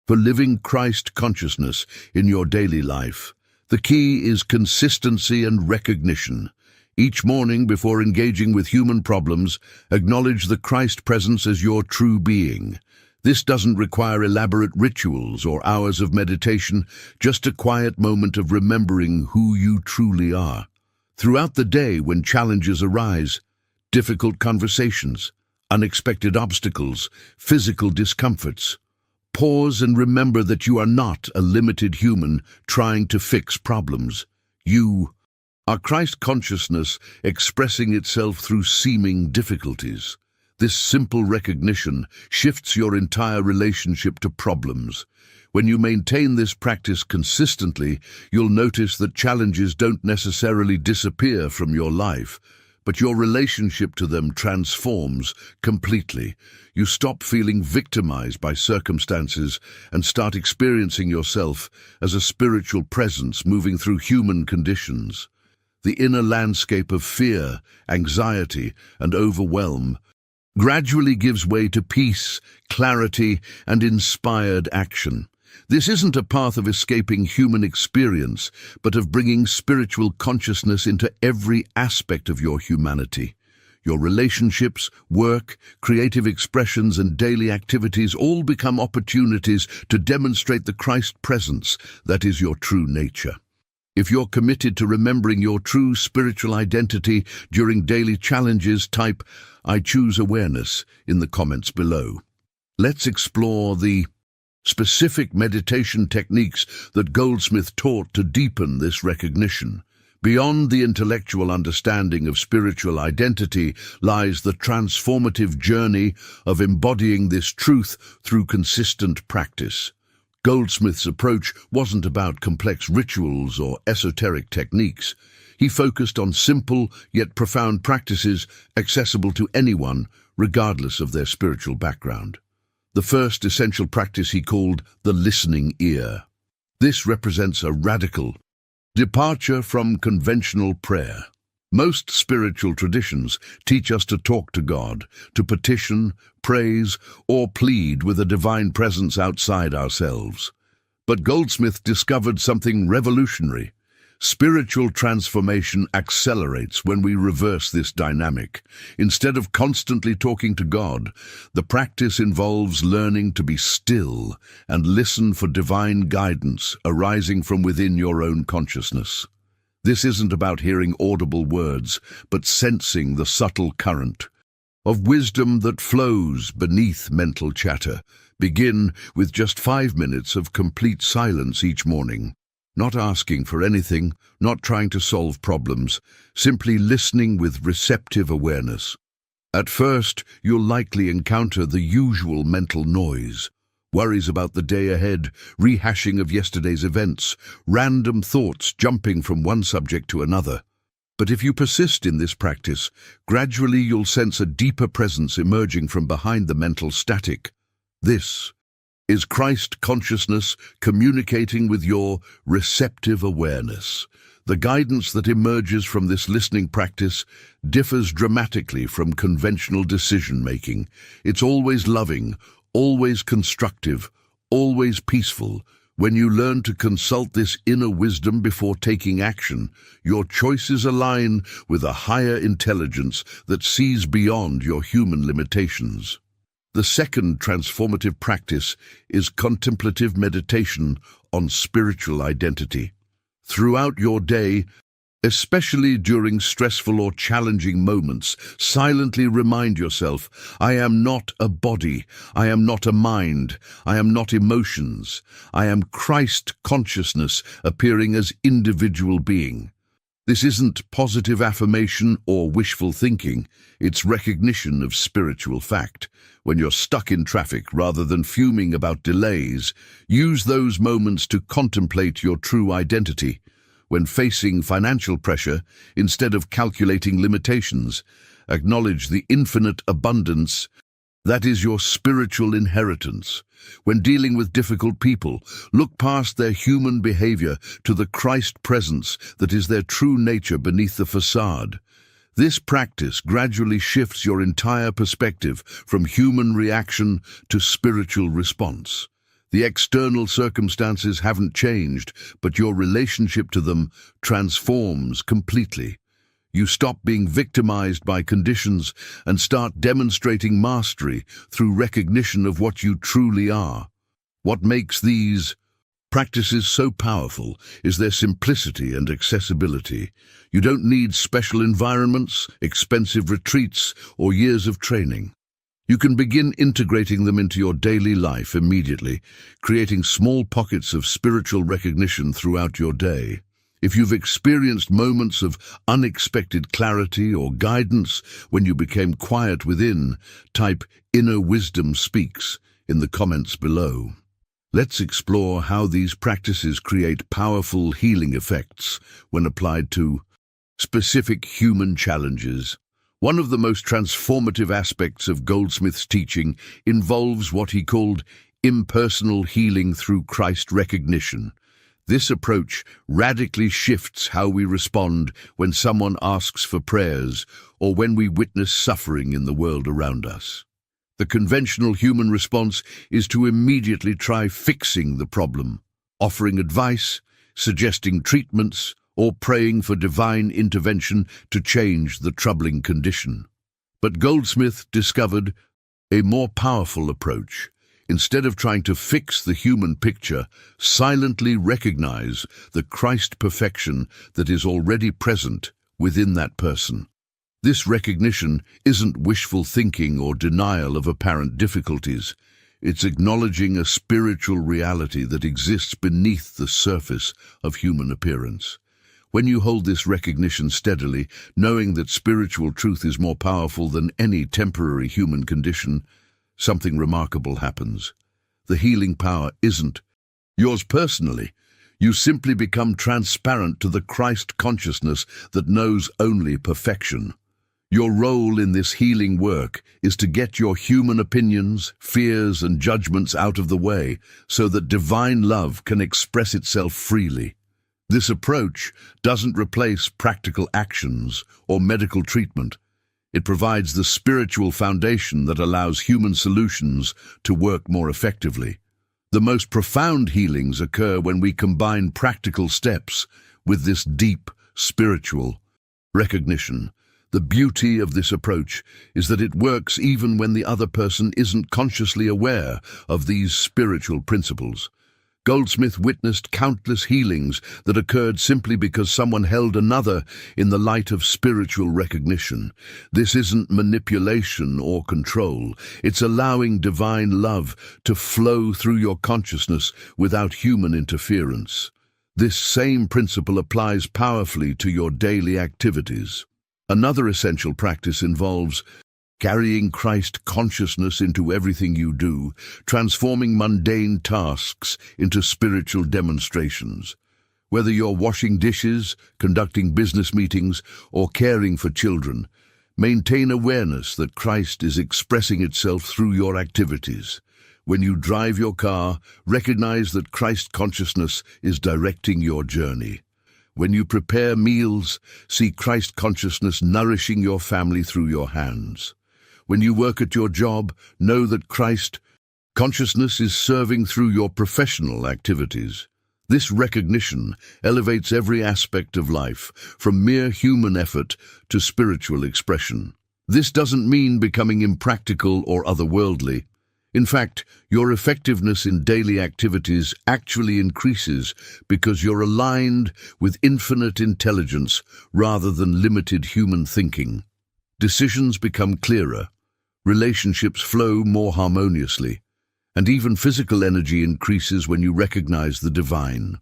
for living Christ consciousness in your daily life. The key is consistency and recognition. Each morning before engaging with human problems, acknowledge the Christ presence as your true being. This doesn't require elaborate rituals or hours of meditation, just a quiet moment of remembering who you truly are. Throughout the day, when challenges arise, difficult conversations, unexpected obstacles, physical discomforts, pause and remember that you are not a limited human trying to fix problems. You are Christ consciousness expressing itself through seeming difficulties. This simple recognition shifts your entire relationship to problems. When you maintain this practice consistently, you'll notice that challenges don't necessarily disappear from your life, but your relationship to them transforms completely. You stop feeling victimized by circumstances and start experiencing yourself as a spiritual presence moving through human conditions. The inner landscape of fear, anxiety, and overwhelm gradually gives way to peace, clarity, and inspired action. This isn't a path of escaping human experience, but of bringing spiritual consciousness into every aspect of your humanity. Your relationships, work, creative expressions, and daily activities all become opportunities to demonstrate the Christ presence that is your true nature. If you're committed to remembering your true spiritual identity during daily challenges, type "I choose awareness" in the comments below. Let's explore the specific meditation techniques that Goldsmith taught to deepen this recognition. Beyond the intellectual understanding of spiritual identity lies the transformative journey of embodying this truth through consistent practice. Goldsmith's approach wasn't about complex rituals or esoteric techniques. He focused on simple yet profound practices accessible to anyone, regardless of their spiritual background. The first essential practice he called the listening ear. This represents a radical departure from conventional prayer. Most spiritual traditions teach us to talk to God, to petition, praise, or plead with a divine presence outside ourselves. But Goldsmith discovered something revolutionary. Spiritual transformation accelerates when we reverse this dynamic. Instead of constantly talking to God, the practice involves learning to be still and listen for divine guidance arising from within your own consciousness. This isn't about hearing audible words, but sensing the subtle current of wisdom that flows beneath mental chatter. Begin with just 5 minutes of complete silence each morning. Not asking for anything, not trying to solve problems, simply listening with receptive awareness. At first, you'll likely encounter the usual mental noise. Worries about the day ahead, rehashing of yesterday's events, random thoughts jumping from one subject to another. But if you persist in this practice, gradually you'll sense a deeper presence emerging from behind the mental static. This is Christ consciousness communicating with your receptive awareness. The guidance that emerges from this listening practice differs dramatically from conventional decision-making. It's always loving, always constructive, always peaceful. When you learn to consult this inner wisdom before taking action, your choices align with a higher intelligence that sees beyond your human limitations. The second transformative practice is contemplative meditation on spiritual identity. Throughout your day, especially during stressful or challenging moments, silently remind yourself, I am not a body, I am not a mind, I am not emotions, I am Christ consciousness appearing as individual being. This isn't positive affirmation or wishful thinking, it's recognition of spiritual fact. When you're stuck in traffic rather than fuming about delays, use those moments to contemplate your true identity. When facing financial pressure, instead of calculating limitations, acknowledge the infinite abundance that is your spiritual inheritance. When dealing with difficult people, look past their human behavior to the Christ presence that is their true nature beneath the facade. This practice gradually shifts your entire perspective from human reaction to spiritual response. The external circumstances haven't changed, but your relationship to them transforms completely. You stop being victimized by conditions and start demonstrating mastery through recognition of what you truly are. What makes these practices so powerful is their simplicity and accessibility. You don't need special environments, expensive retreats, or years of training. You can begin integrating them into your daily life immediately, creating small pockets of spiritual recognition throughout your day. If you've experienced moments of unexpected clarity or guidance when you became quiet within, type "Inner Wisdom Speaks" in the comments below. Let's explore how these practices create powerful healing effects when applied to specific human challenges. One of the most transformative aspects of Goldsmith's teaching involves what he called impersonal healing through Christ recognition. This approach radically shifts how we respond when someone asks for prayers or when we witness suffering in the world around us. The conventional human response is to immediately try fixing the problem, offering advice, suggesting treatments, or praying for divine intervention to change the troubling condition. But Goldsmith discovered a more powerful approach. Instead of trying to fix the human picture, silently recognize the Christ perfection that is already present within that person. This recognition isn't wishful thinking or denial of apparent difficulties. It's acknowledging a spiritual reality that exists beneath the surface of human appearance. When you hold this recognition steadily, knowing that spiritual truth is more powerful than any temporary human condition, something remarkable happens. The healing power isn't yours personally. You simply become transparent to the Christ consciousness that knows only perfection. Your role in this healing work is to get your human opinions, fears, and judgments out of the way so that divine love can express itself freely. This approach doesn't replace practical actions or medical treatment. It provides the spiritual foundation that allows human solutions to work more effectively. The most profound healings occur when we combine practical steps with this deep spiritual recognition. The beauty of this approach is that it works even when the other person isn't consciously aware of these spiritual principles. Goldsmith witnessed countless healings that occurred simply because someone held another in the light of spiritual recognition. This isn't manipulation or control. It's allowing divine love to flow through your consciousness without human interference. This same principle applies powerfully to your daily activities. Another essential practice involves carrying Christ consciousness into everything you do, transforming mundane tasks into spiritual demonstrations. Whether you're washing dishes, conducting business meetings, or caring for children, maintain awareness that Christ is expressing itself through your activities. When you drive your car, recognize that Christ consciousness is directing your journey. When you prepare meals, see Christ consciousness nourishing your family through your hands. When you work at your job, know that Christ consciousness is serving through your professional activities. This recognition elevates every aspect of life, from mere human effort to spiritual expression. This doesn't mean becoming impractical or otherworldly. In fact, your effectiveness in daily activities actually increases because you're aligned with infinite intelligence rather than limited human thinking. Decisions become clearer, relationships flow more harmoniously, and even physical energy increases when you recognize the divine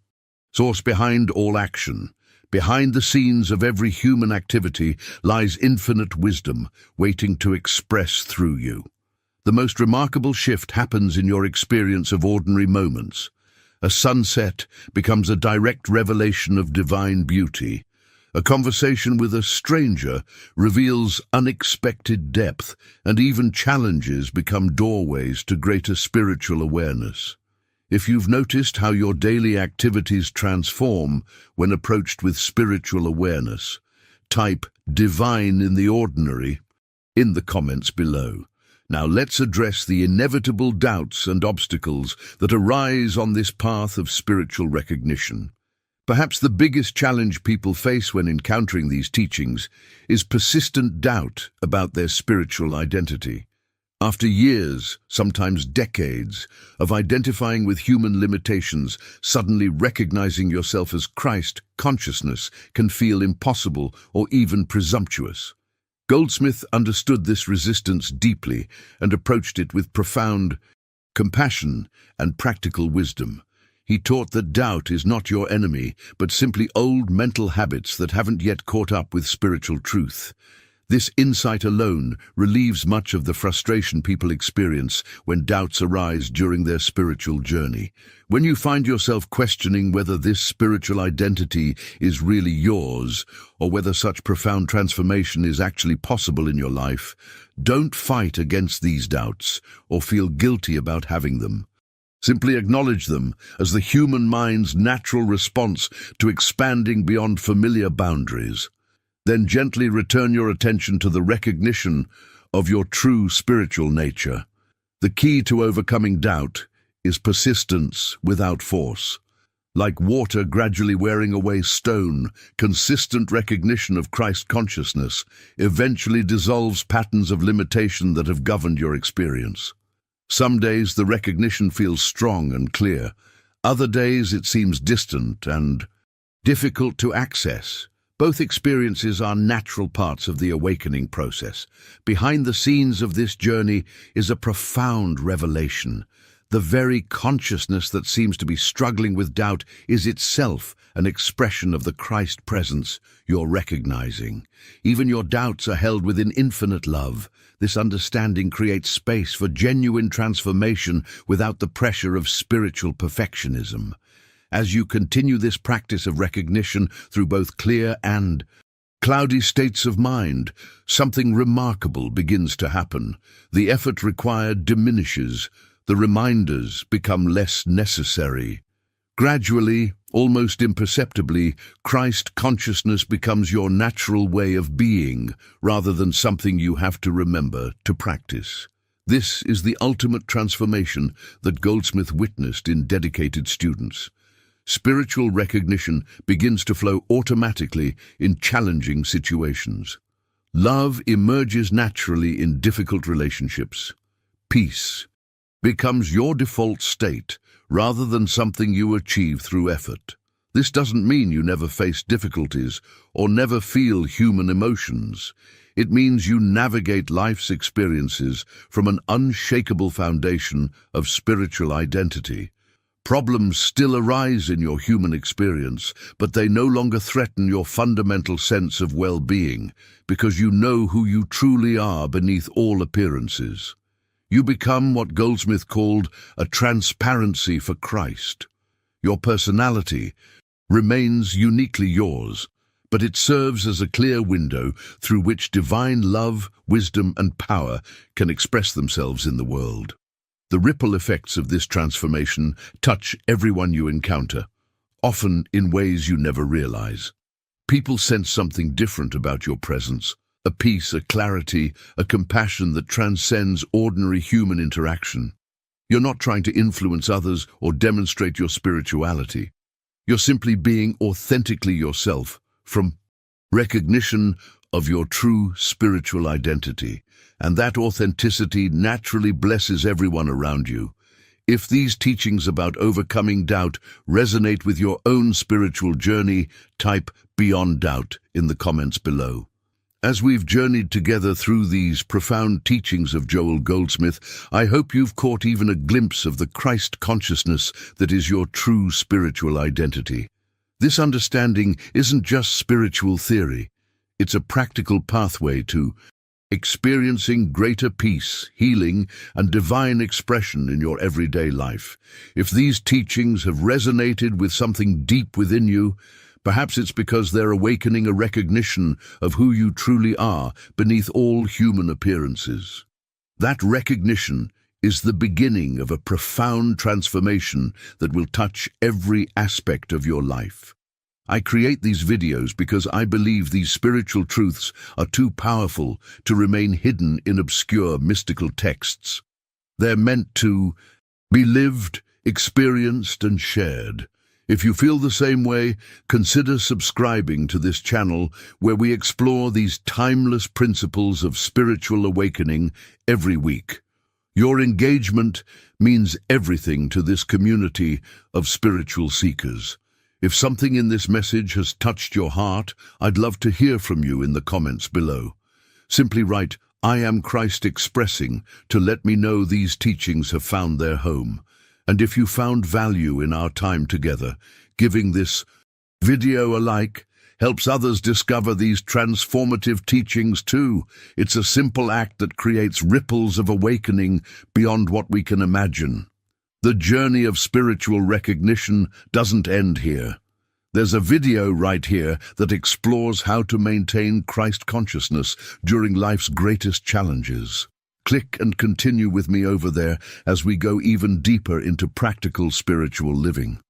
source behind all action. Behind the scenes of every human activity lies infinite wisdom waiting to express through you. The most remarkable shift happens in your experience of ordinary moments. A sunset becomes a direct revelation of divine beauty. A conversation with a stranger reveals unexpected depth, and even challenges become doorways to greater spiritual awareness. If you've noticed how your daily activities transform when approached with spiritual awareness, type "divine in the ordinary" in the comments below. Now let's address the inevitable doubts and obstacles that arise on this path of spiritual recognition. Perhaps the biggest challenge people face when encountering these teachings is persistent doubt about their spiritual identity. After years, sometimes decades, of identifying with human limitations, suddenly recognizing yourself as Christ consciousness can feel impossible or even presumptuous. Goldsmith understood this resistance deeply and approached it with profound compassion and practical wisdom. He taught that doubt is not your enemy, but simply old mental habits that haven't yet caught up with spiritual truth. This insight alone relieves much of the frustration people experience when doubts arise during their spiritual journey. When you find yourself questioning whether this spiritual identity is really yours, or whether such profound transformation is actually possible in your life, don't fight against these doubts or feel guilty about having them. Simply acknowledge them as the human mind's natural response to expanding beyond familiar boundaries. Then gently return your attention to the recognition of your true spiritual nature. The key to overcoming doubt is persistence without force. Like water gradually wearing away stone, consistent recognition of Christ consciousness eventually dissolves patterns of limitation that have governed your experience. Some days the recognition feels strong and clear. Other days it seems distant and difficult to access. Both experiences are natural parts of the awakening process. Behind the scenes of this journey is a profound revelation. The very consciousness that seems to be struggling with doubt is itself an expression of the Christ presence you're recognizing. Even your doubts are held within infinite love. This understanding creates space for genuine transformation without the pressure of spiritual perfectionism. As you continue this practice of recognition through both clear and cloudy states of mind, something remarkable begins to happen. The effort required diminishes. The reminders become less necessary. Gradually, almost imperceptibly, Christ consciousness becomes your natural way of being, rather than something you have to remember to practice. This is the ultimate transformation that Goldsmith witnessed in dedicated students. Spiritual recognition begins to flow automatically in challenging situations. Love emerges naturally in difficult relationships. Peace becomes your default state rather than something you achieve through effort. This doesn't mean you never face difficulties or never feel human emotions. It means you navigate life's experiences from an unshakable foundation of spiritual identity. Problems still arise in your human experience, but they no longer threaten your fundamental sense of well-being because you know who you truly are beneath all appearances. You become what Goldsmith called a transparency for Christ. Your personality remains uniquely yours, but it serves as a clear window through which divine love, wisdom, and power can express themselves in the world. The ripple effects of this transformation touch everyone you encounter, often in ways you never realize. People sense something different about your presence. A peace, a clarity, a compassion that transcends ordinary human interaction. You're not trying to influence others or demonstrate your spirituality. You're simply being authentically yourself from recognition of your true spiritual identity, and that authenticity naturally blesses everyone around you. If these teachings about overcoming doubt resonate with your own spiritual journey, type "Beyond Doubt" in the comments below. As we've journeyed together through these profound teachings of Joel Goldsmith, I hope you've caught even a glimpse of the Christ consciousness that is your true spiritual identity. This understanding isn't just spiritual theory. It's a practical pathway to experiencing greater peace, healing, and divine expression in your everyday life. If these teachings have resonated with something deep within you, perhaps it's because they're awakening a recognition of who you truly are beneath all human appearances. That recognition is the beginning of a profound transformation that will touch every aspect of your life. I create these videos because I believe these spiritual truths are too powerful to remain hidden in obscure mystical texts. They're meant to be lived, experienced, and shared. If you feel the same way, consider subscribing to this channel where we explore these timeless principles of spiritual awakening every week. Your engagement means everything to this community of spiritual seekers. If something in this message has touched your heart, I'd love to hear from you in the comments below. Simply write, "I am Christ expressing," to let me know these teachings have found their home. And if you found value in our time together, giving this video a like helps others discover these transformative teachings too. It's a simple act that creates ripples of awakening beyond what we can imagine. The journey of spiritual recognition doesn't end here. There's a video right here that explores how to maintain Christ consciousness during life's greatest challenges. Click and continue with me over there as we go even deeper into practical spiritual living.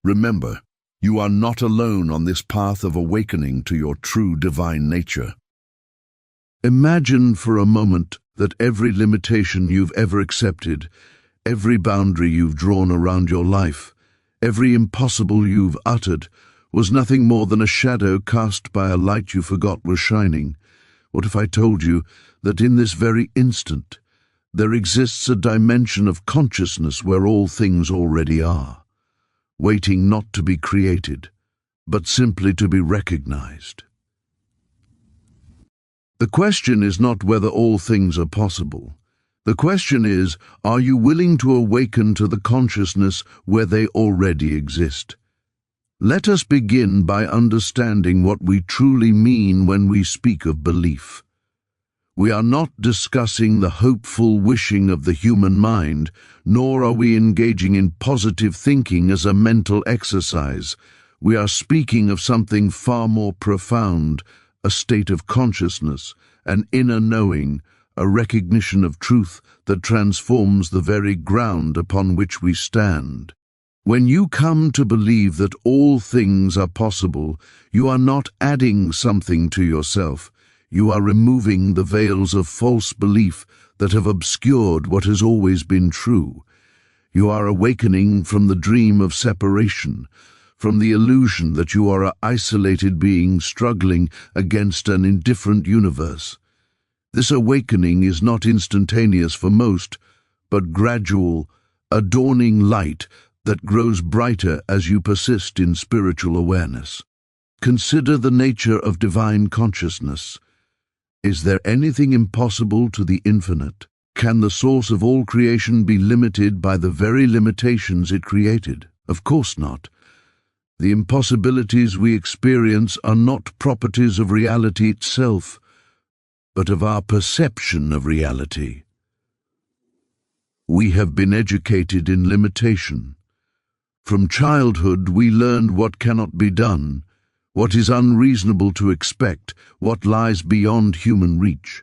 Remember, you are not alone on this path of awakening to your true divine nature. Imagine for a moment that every limitation you've ever accepted, every boundary you've drawn around your life, every impossible you've uttered, was nothing more than a shadow cast by a light you forgot was shining? What if I told you that in this very instant there exists a dimension of consciousness where all things already are, waiting not to be created, but simply to be recognized? The question is not whether all things are possible. The question is, are you willing to awaken to the consciousness where they already exist? Let us begin by understanding what we truly mean when we speak of belief. We are not discussing the hopeful wishing of the human mind, nor are we engaging in positive thinking as a mental exercise. We are speaking of something far more profound, a state of consciousness, an inner knowing, a recognition of truth that transforms the very ground upon which we stand. When you come to believe that all things are possible, you are not adding something to yourself. You are removing the veils of false belief that have obscured what has always been true. You are awakening from the dream of separation, from the illusion that you are an isolated being struggling against an indifferent universe. This awakening is not instantaneous for most, but gradual, a dawning light that grows brighter as you persist in spiritual awareness. Consider the nature of divine consciousness. Is there anything impossible to the infinite? Can the source of all creation be limited by the very limitations it created? Of course not. The impossibilities we experience are not properties of reality itself, but of our perception of reality. We have been educated in limitation. From childhood we learned what cannot be done, what is unreasonable to expect, what lies beyond human reach.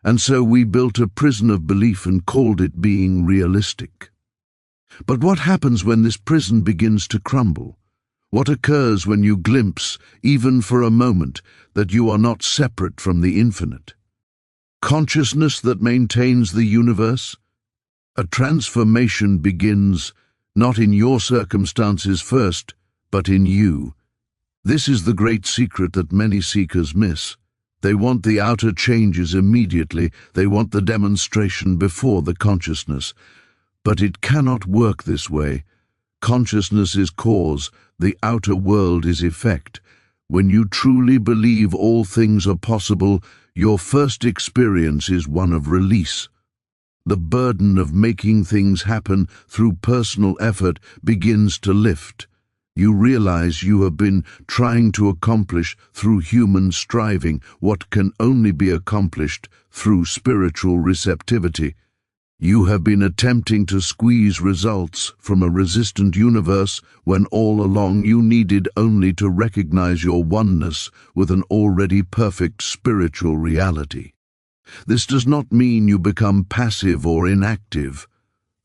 And so we built a prison of belief and called it being realistic. But what happens when this prison begins to crumble? What occurs when you glimpse, even for a moment, that you are not separate from the infinite? Consciousness that maintains the universe? A transformation begins, not in your circumstances first, but in you. This is the great secret that many seekers miss. They want the outer changes immediately, they want the demonstration before the consciousness. But it cannot work this way. Consciousness is cause, the outer world is effect. When you truly believe all things are possible, your first experience is one of release. The burden of making things happen through personal effort begins to lift. You realize you have been trying to accomplish through human striving what can only be accomplished through spiritual receptivity. You have been attempting to squeeze results from a resistant universe when all along you needed only to recognize your oneness with an already perfect spiritual reality. This does not mean you become passive or inactive.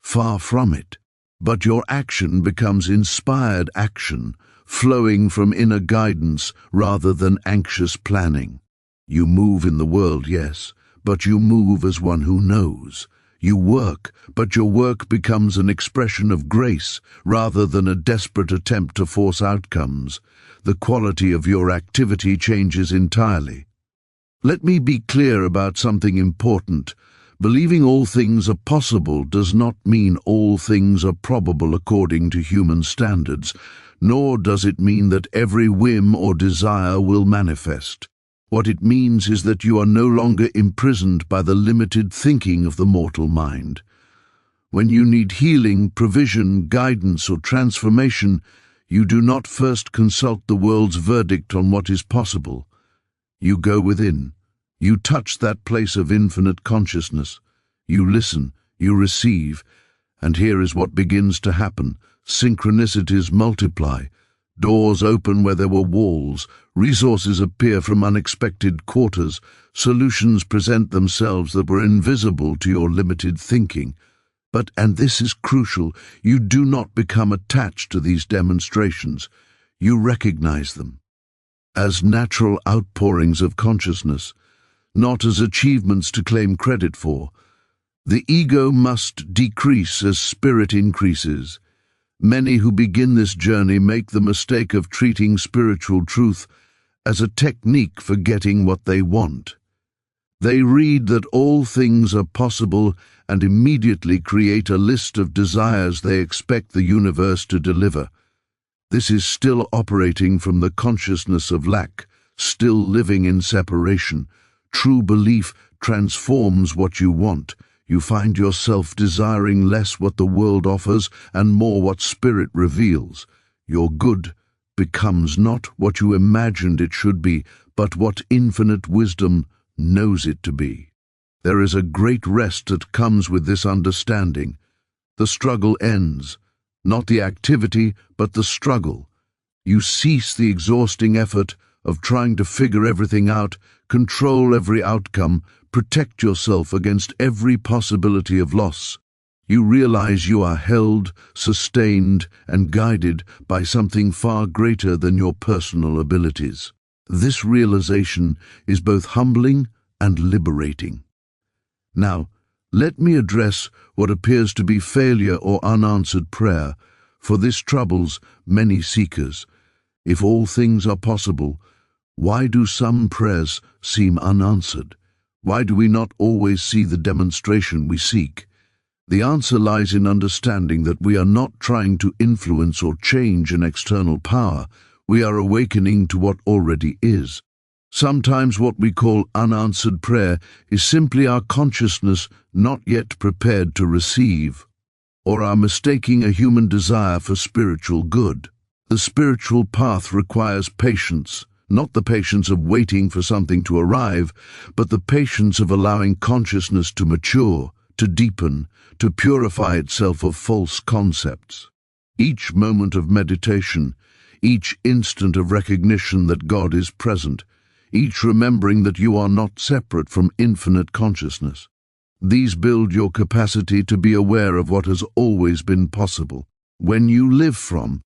Far from it. But your action becomes inspired action, flowing from inner guidance rather than anxious planning. You move in the world, yes, but you move as one who knows. You work, but your work becomes an expression of grace rather than a desperate attempt to force outcomes. The quality of your activity changes entirely. Let me be clear about something important. Believing all things are possible does not mean all things are probable according to human standards, nor does it mean that every whim or desire will manifest. What it means is that you are no longer imprisoned by the limited thinking of the mortal mind. When you need healing, provision, guidance, or transformation, you do not first consult the world's verdict on what is possible. You go within. You touch that place of infinite consciousness. You listen, you receive, and here is what begins to happen. Synchronicities multiply. Doors open where there were walls, resources appear from unexpected quarters, solutions present themselves that were invisible to your limited thinking. But, and this is crucial, you do not become attached to these demonstrations. You recognize them as natural outpourings of consciousness. not as achievements to claim credit for. The ego must decrease as spirit increases. Many who begin this journey make the mistake of treating spiritual truth as a technique for getting what they want. They read that all things are possible and immediately create a list of desires they expect the universe to deliver. This is still operating from the consciousness of lack, still living in separation. True belief transforms what you want. You find yourself desiring less what the world offers and more what spirit reveals. Your good becomes not what you imagined it should be, but what infinite wisdom knows it to be. There is a great rest that comes with this understanding. The struggle ends, not the activity, but the struggle. You cease the exhausting effort of trying to figure everything out, control every outcome, protect yourself against every possibility of loss. You realize you are held, sustained, and guided by something far greater than your personal abilities. This realization is both humbling and liberating. Now, let me address what appears to be failure or unanswered prayer, for this troubles many seekers. If all things are possible, why do some prayers seem unanswered? Why do we not always see the demonstration we seek? The answer lies in understanding that we are not trying to influence or change an external power. We are awakening to what already is. Sometimes what we call unanswered prayer is simply our consciousness not yet prepared to receive, or our mistaking a human desire for spiritual good. The spiritual path requires patience, not the patience of waiting for something to arrive, but the patience of allowing consciousness to mature, to deepen, to purify itself of false concepts. Each moment of meditation, each instant of recognition that God is present, each remembering that you are not separate from infinite consciousness. These build your capacity to be aware of what has always been possible. When you live from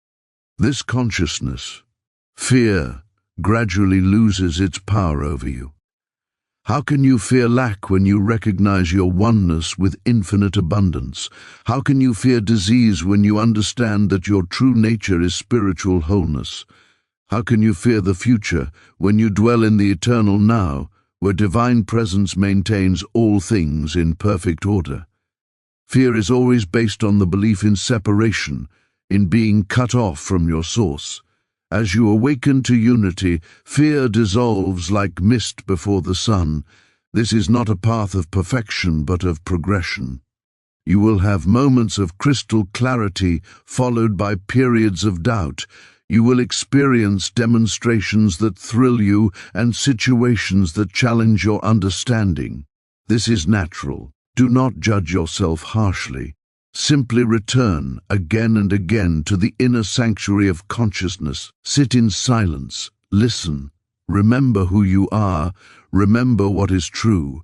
this consciousness, fear gradually loses its power over you. How can you fear lack when you recognize your oneness with infinite abundance? How can you fear disease when you understand that your true nature is spiritual wholeness? How can you fear the future when you dwell in the eternal now, where divine presence maintains all things in perfect order? Fear is always based on the belief in separation, in being cut off from your source. As you awaken to unity, fear dissolves like mist before the sun. This is not a path of perfection, but of progression. You will have moments of crystal clarity, followed by periods of doubt. You will experience demonstrations that thrill you and situations that challenge your understanding. This is natural. Do not judge yourself harshly. Simply return again and again to the inner sanctuary of consciousness. Sit in silence, listen, remember who you are, remember what is true.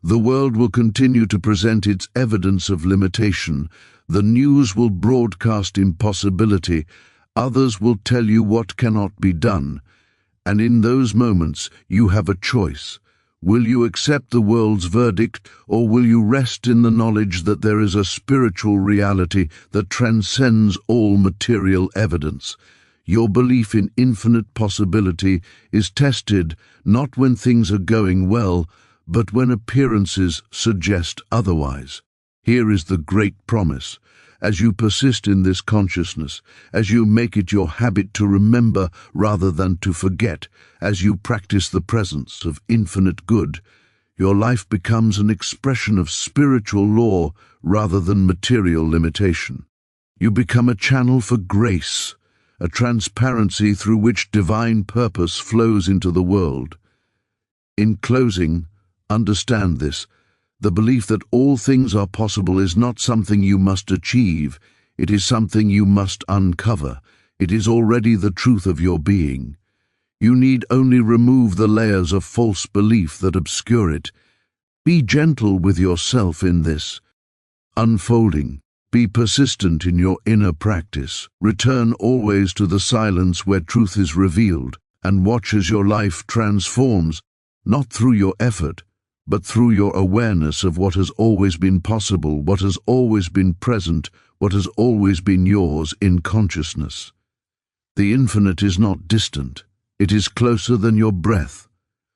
The world will continue to present its evidence of limitation. The news will broadcast impossibility. Others will tell you what cannot be done. And in those moments, you have a choice. Will you accept the world's verdict, or will you rest in the knowledge that there is a spiritual reality that transcends all material evidence? Your belief in infinite possibility is tested not when things are going well, but when appearances suggest otherwise. Here is the great promise. As you persist in this consciousness, as you make it your habit to remember rather than to forget, as you practice the presence of infinite good, your life becomes an expression of spiritual law rather than material limitation. You become a channel for grace, a transparency through which divine purpose flows into the world. In closing, understand this. The belief that all things are possible is not something you must achieve. It is something you must uncover. It is already the truth of your being. You need only remove the layers of false belief that obscure it. Be gentle with yourself in this unfolding. Be persistent in your inner practice. Return always to the silence where truth is revealed, and watch as your life transforms. not through your effort, but through your awareness of what has always been possible, what has always been present, what has always been yours in consciousness. The infinite is not distant. It is closer than your breath.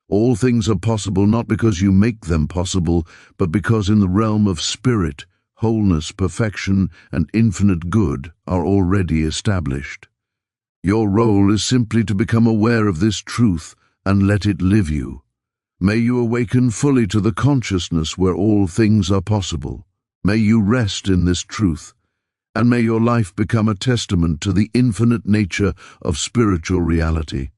All things are possible not because you make them possible, but because in the realm of spirit, wholeness, perfection, and infinite good are already established. Your role is simply to become aware of this truth and let it live you. May you awaken fully to the consciousness where all things are possible. May you rest in this truth, and may your life become a testament to the infinite nature of spiritual reality.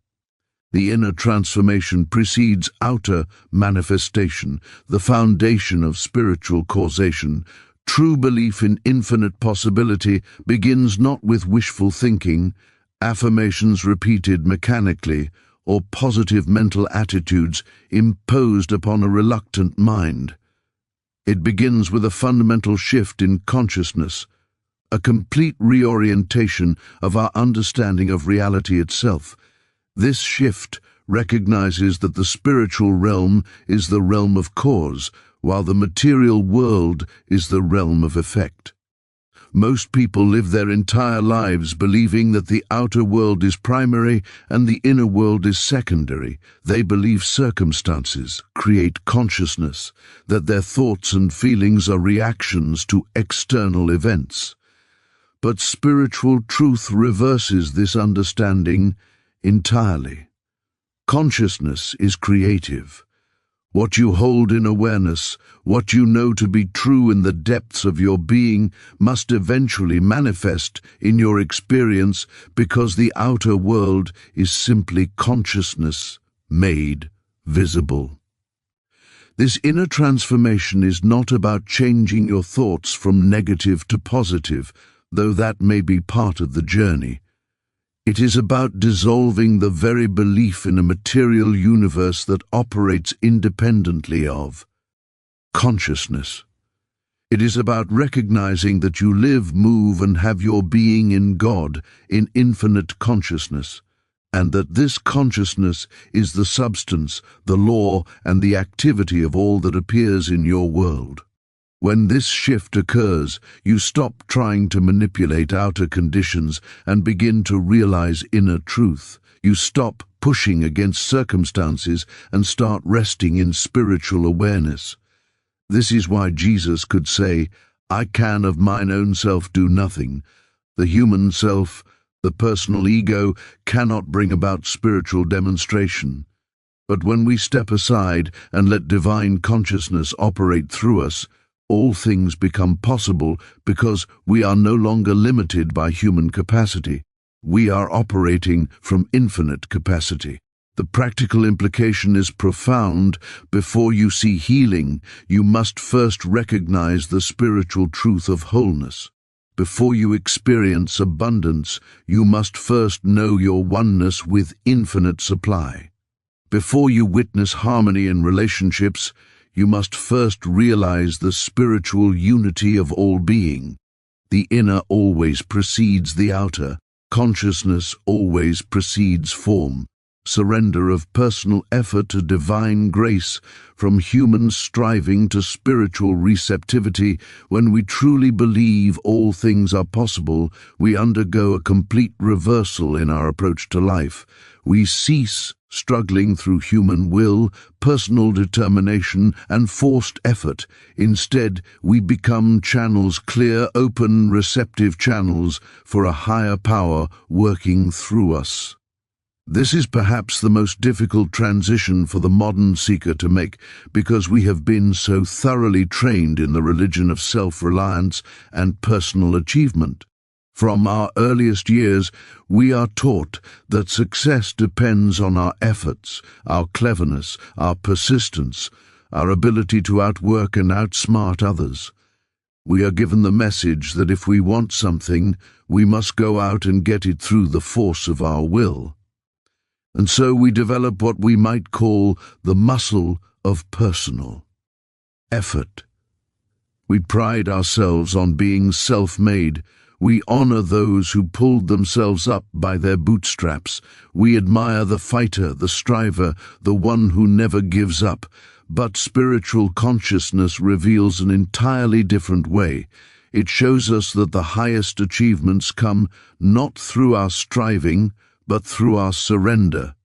The inner transformation precedes outer manifestation, the foundation of spiritual causation. True belief in infinite possibility begins not with wishful thinking, affirmations repeated mechanically, or positive mental attitudes imposed upon a reluctant mind. It begins with a fundamental shift in consciousness, a complete reorientation of our understanding of reality itself. This shift recognizes that the spiritual realm is the realm of cause, while the material world is the realm of effect. Most people live their entire lives believing that the outer world is primary and the inner world is secondary. They believe circumstances create consciousness, that their thoughts and feelings are reactions to external events. But spiritual truth reverses this understanding entirely. Consciousness is creative. What you hold in awareness, what you know to be true in the depths of your being, must eventually manifest in your experience, because the outer world is simply consciousness made visible. This inner transformation is not about changing your thoughts from negative to positive, though that may be part of the journey. It is about dissolving the very belief in a material universe that operates independently of consciousness. It is about recognizing that you live, move, and have your being in God, in infinite consciousness, and that this consciousness is the substance, the law, and the activity of all that appears in your world. When this shift occurs, you stop trying to manipulate outer conditions and begin to realize inner truth. You stop pushing against circumstances and start resting in spiritual awareness. This is why Jesus could say, "I can of mine own self do nothing." The human self, the personal ego, cannot bring about spiritual demonstration. But when we step aside and let divine consciousness operate through us, all things become possible, because we are no longer limited by human capacity. We are operating from infinite capacity. The practical implication is profound. Before you see healing, you must first recognize the spiritual truth of wholeness. Before you experience abundance, you must first know your oneness with infinite supply. Before you witness harmony in relationships, you must first realize the spiritual unity of all being. The inner always precedes the outer. Consciousness always precedes form. Surrender of personal effort to divine grace, from human striving to spiritual receptivity. When we truly believe all things are possible, we undergo a complete reversal in our approach to life. We cease struggling through human will, personal determination, and forced effort. Instead, we become channels, clear, open, receptive channels for a higher power working through us. This is perhaps the most difficult transition for the modern seeker to make, because we have been so thoroughly trained in the religion of self-reliance and personal achievement. From our earliest years, we are taught that success depends on our efforts, our cleverness, our persistence, our ability to outwork and outsmart others. We are given the message that if we want something, we must go out and get it through the force of our will. And so we develop what we might call the muscle of personal effort. We pride ourselves on being self-made. We honor those who pulled themselves up by their bootstraps. We admire the fighter, the striver, the one who never gives up. But spiritual consciousness reveals an entirely different way. It shows us that the highest achievements come not through our striving, but through our surrender.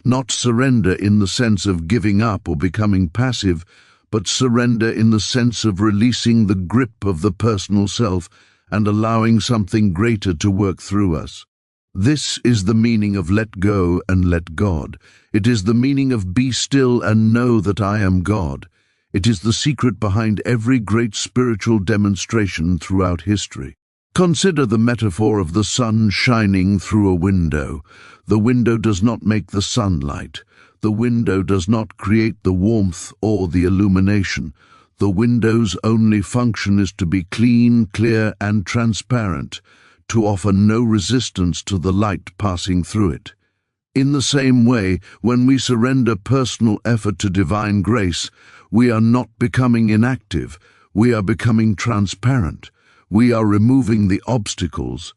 Not surrender in the sense of giving up or becoming passive, but surrender in the sense of releasing the grip of the personal self and allowing something greater to work through us. This is the meaning of let go and let God. It is the meaning of be still and know that I am God. It is the secret behind every great spiritual demonstration throughout history. Consider the metaphor of the sun shining through a window. The window does not make the sunlight. The window does not create the warmth or the illumination. The window's only function is to be clean, clear, and transparent, to offer no resistance to the light passing through it. In the same way, when we surrender personal effort to divine grace, we are not becoming inactive, we are becoming transparent. We are removing the obstacles,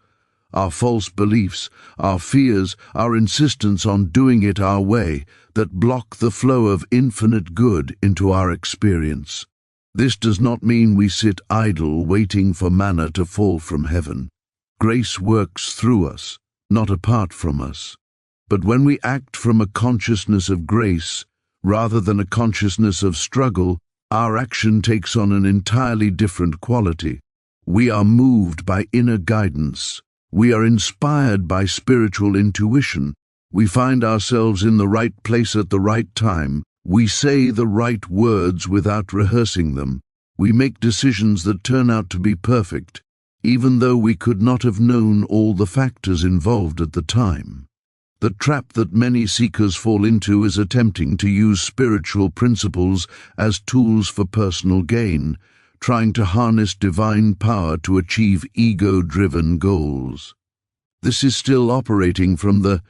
our false beliefs, our fears, our insistence on doing it our way, that block the flow of infinite good into our experience. This does not mean we sit idle waiting for manna to fall from heaven. Grace works through us, not apart from us. But when we act from a consciousness of grace, rather than a consciousness of struggle, our action takes on an entirely different quality. We are moved by inner guidance. We are inspired by spiritual intuition. We find ourselves in the right place at the right time. We say the right words without rehearsing them. We make decisions that turn out to be perfect, even though we could not have known all the factors involved at the time. The trap that many seekers fall into is attempting to use spiritual principles as tools for personal gain, trying to harness divine power to achieve ego-driven goals. This is still operating from the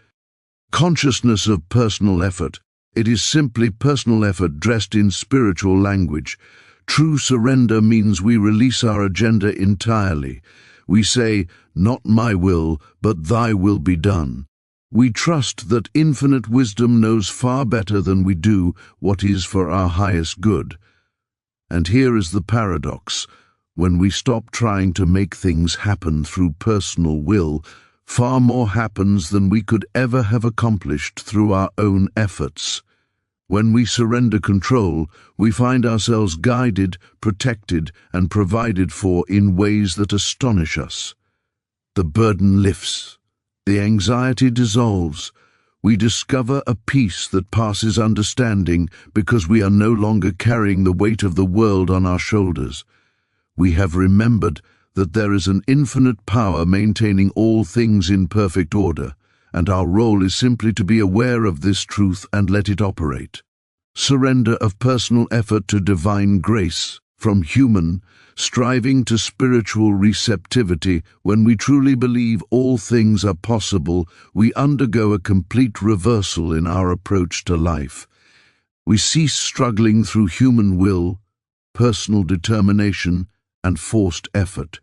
consciousness of personal effort. It is simply personal effort dressed in spiritual language. True surrender means we release our agenda entirely. We say, not my will, but thy will be done. We trust that infinite wisdom knows far better than we do what is for our highest good. And here is the paradox. When we stop trying to make things happen through personal will, far more happens than we could ever have accomplished through our own efforts. When we surrender control, we find ourselves guided, protected, and provided for in ways that astonish us. The burden lifts. The anxiety dissolves. We discover a peace that passes understanding because we are no longer carrying the weight of the world on our shoulders. We have remembered that there is an infinite power maintaining all things in perfect order, and our role is simply to be aware of this truth and let it operate. Surrender of personal effort to divine grace, from human striving to spiritual receptivity. When we truly believe all things are possible, we undergo a complete reversal in our approach to life. We cease struggling through human will, personal determination, and forced effort.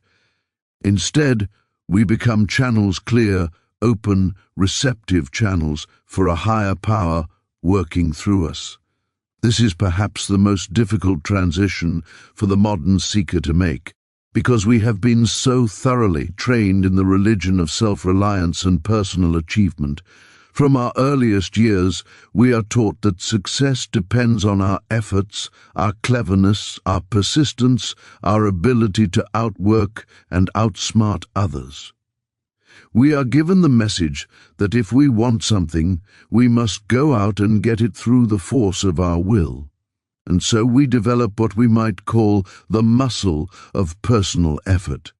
Instead, we become channels, clear, open, receptive channels for a higher power working through us. This is perhaps the most difficult transition for the modern seeker to make, because we have been so thoroughly trained in the religion of self-reliance and personal achievement. From our earliest years, we are taught that success depends on our efforts, our cleverness, our persistence, our ability to outwork and outsmart others. We are given the message that if we want something, we must go out and get it through the force of our will. And so we develop what we might call the muscle of personal effort.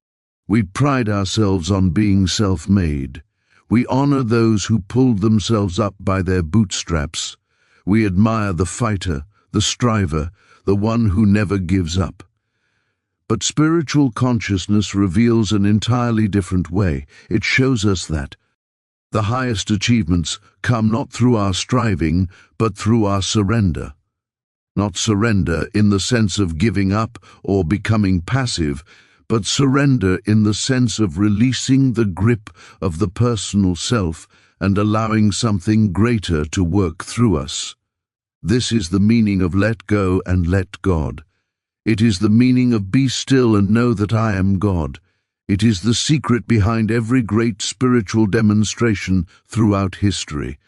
We pride ourselves on being self-made. We honor those who pulled themselves up by their bootstraps. We admire the fighter, the striver, the one who never gives up. But spiritual consciousness reveals an entirely different way. It shows us that the highest achievements come not through our striving, but through our surrender. Not surrender in the sense of giving up or becoming passive, but surrender in the sense of releasing the grip of the personal self and allowing something greater to work through us. This is the meaning of let go and let God. It is the meaning of be still and know that I am God. It is the secret behind every great spiritual demonstration throughout history.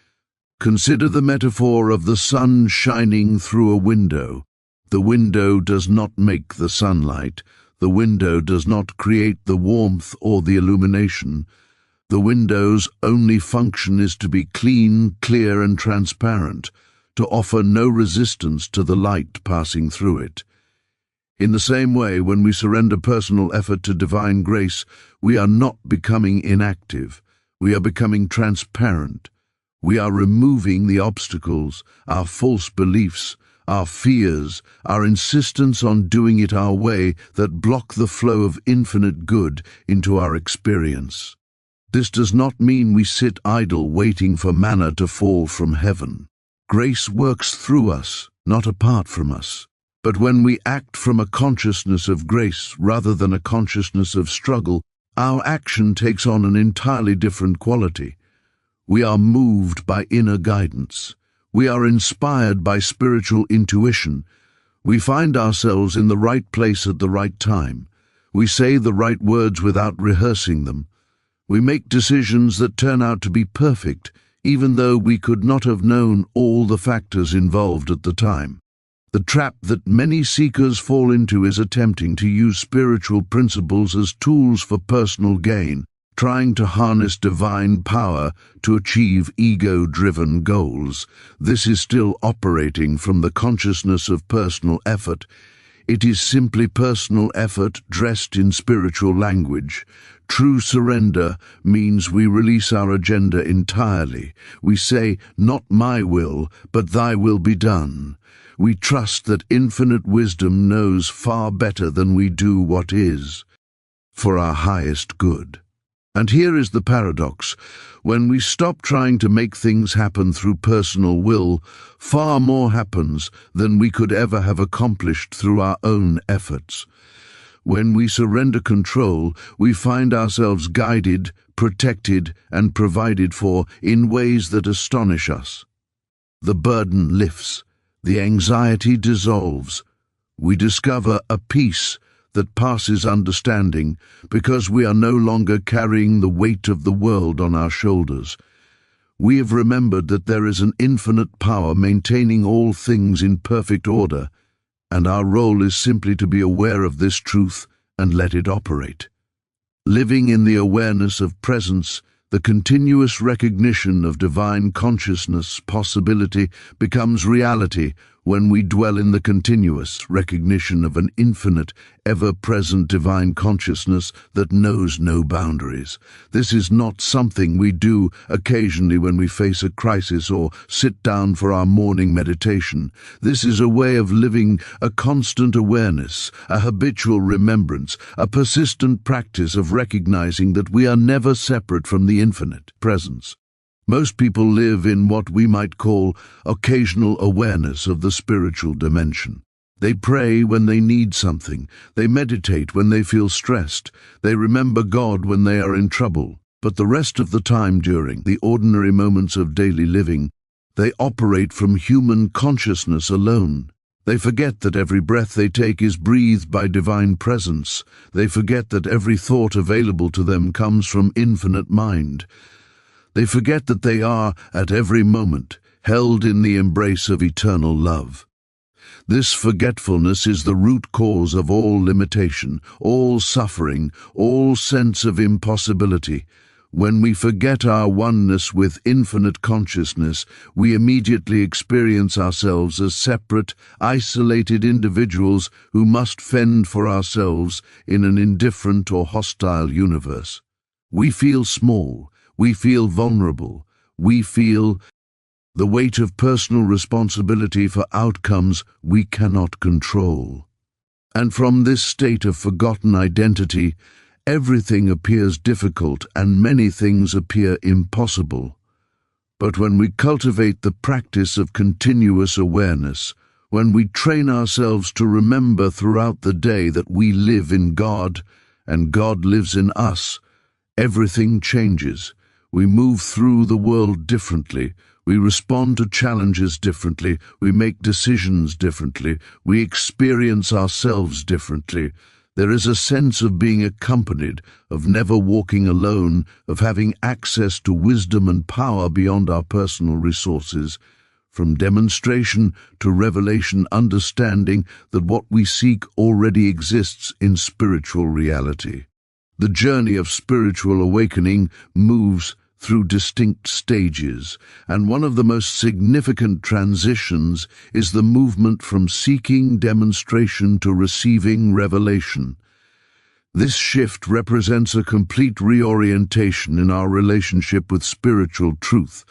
Consider the metaphor of the sun shining through a window. The window does not make the sunlight. The window does not create the warmth or the illumination. The window's only function is to be clean, clear, and transparent, to offer no resistance to the light passing through it. In the same way, when we surrender personal effort to divine grace, we are not becoming inactive. We are becoming transparent. We are removing the obstacles, our false beliefs, our fears, our insistence on doing it our way that block the flow of infinite good into our experience. This does not mean we sit idle waiting for manna to fall from heaven. Grace works through us, not apart from us. But when we act from a consciousness of grace rather than a consciousness of struggle, our action takes on an entirely different quality. We are moved by inner guidance. We are inspired by spiritual intuition. We find ourselves in the right place at the right time. We say the right words without rehearsing them. We make decisions that turn out to be perfect, even though we could not have known all the factors involved at the time. The trap that many seekers fall into is attempting to use spiritual principles as tools for personal gain, trying to harness divine power to achieve ego-driven goals. This is still operating from the consciousness of personal effort. It is simply personal effort dressed in spiritual language. True surrender means we release our agenda entirely. We say, not my will, but thy will be done. We trust that infinite wisdom knows far better than we do what is, for our highest good. And here is the paradox. When we stop trying to make things happen through personal will, far more happens than we could ever have accomplished through our own efforts. When we surrender control, we find ourselves guided, protected, and provided for in ways that astonish us. The burden lifts. The anxiety dissolves. We discover a peace that passes understanding because we are no longer carrying the weight of the world on our shoulders. We have remembered that there is an infinite power maintaining all things in perfect order, and our role is simply to be aware of this truth and let it operate. Living in the awareness of presence, the continuous recognition of divine consciousness possibility becomes reality when we dwell in the continuous recognition of an infinite, ever-present divine consciousness that knows no boundaries. This is not something we do occasionally when we face a crisis or sit down for our morning meditation. This is a way of living, a constant awareness, a habitual remembrance, a persistent practice of recognizing that we are never separate from the infinite presence. Most people live in what we might call occasional awareness of the spiritual dimension. They pray when they need something. They meditate when they feel stressed. They remember God when they are in trouble. But the rest of the time during the ordinary moments of daily living, they operate from human consciousness alone. They forget that every breath they take is breathed by divine presence. They forget that every thought available to them comes from infinite mind. They forget that they are, at every moment, held in the embrace of eternal love. This forgetfulness is the root cause of all limitation, all suffering, all sense of impossibility. When we forget our oneness with infinite consciousness, we immediately experience ourselves as separate, isolated individuals who must fend for ourselves in an indifferent or hostile universe. We feel small. We feel vulnerable. We feel the weight of personal responsibility for outcomes we cannot control. And from this state of forgotten identity, everything appears difficult and many things appear impossible. But when we cultivate the practice of continuous awareness, when we train ourselves to remember throughout the day that we live in God, and God lives in us, everything changes. We move through the world differently. We respond to challenges differently. We make decisions differently. We experience ourselves differently. There is a sense of being accompanied, of never walking alone, of having access to wisdom and power beyond our personal resources. From demonstration to revelation, understanding that what we seek already exists in spiritual reality. The journey of spiritual awakening moves through distinct stages, and one of the most significant transitions is the movement from seeking demonstration to receiving revelation. This shift represents a complete reorientation in our relationship with spiritual truth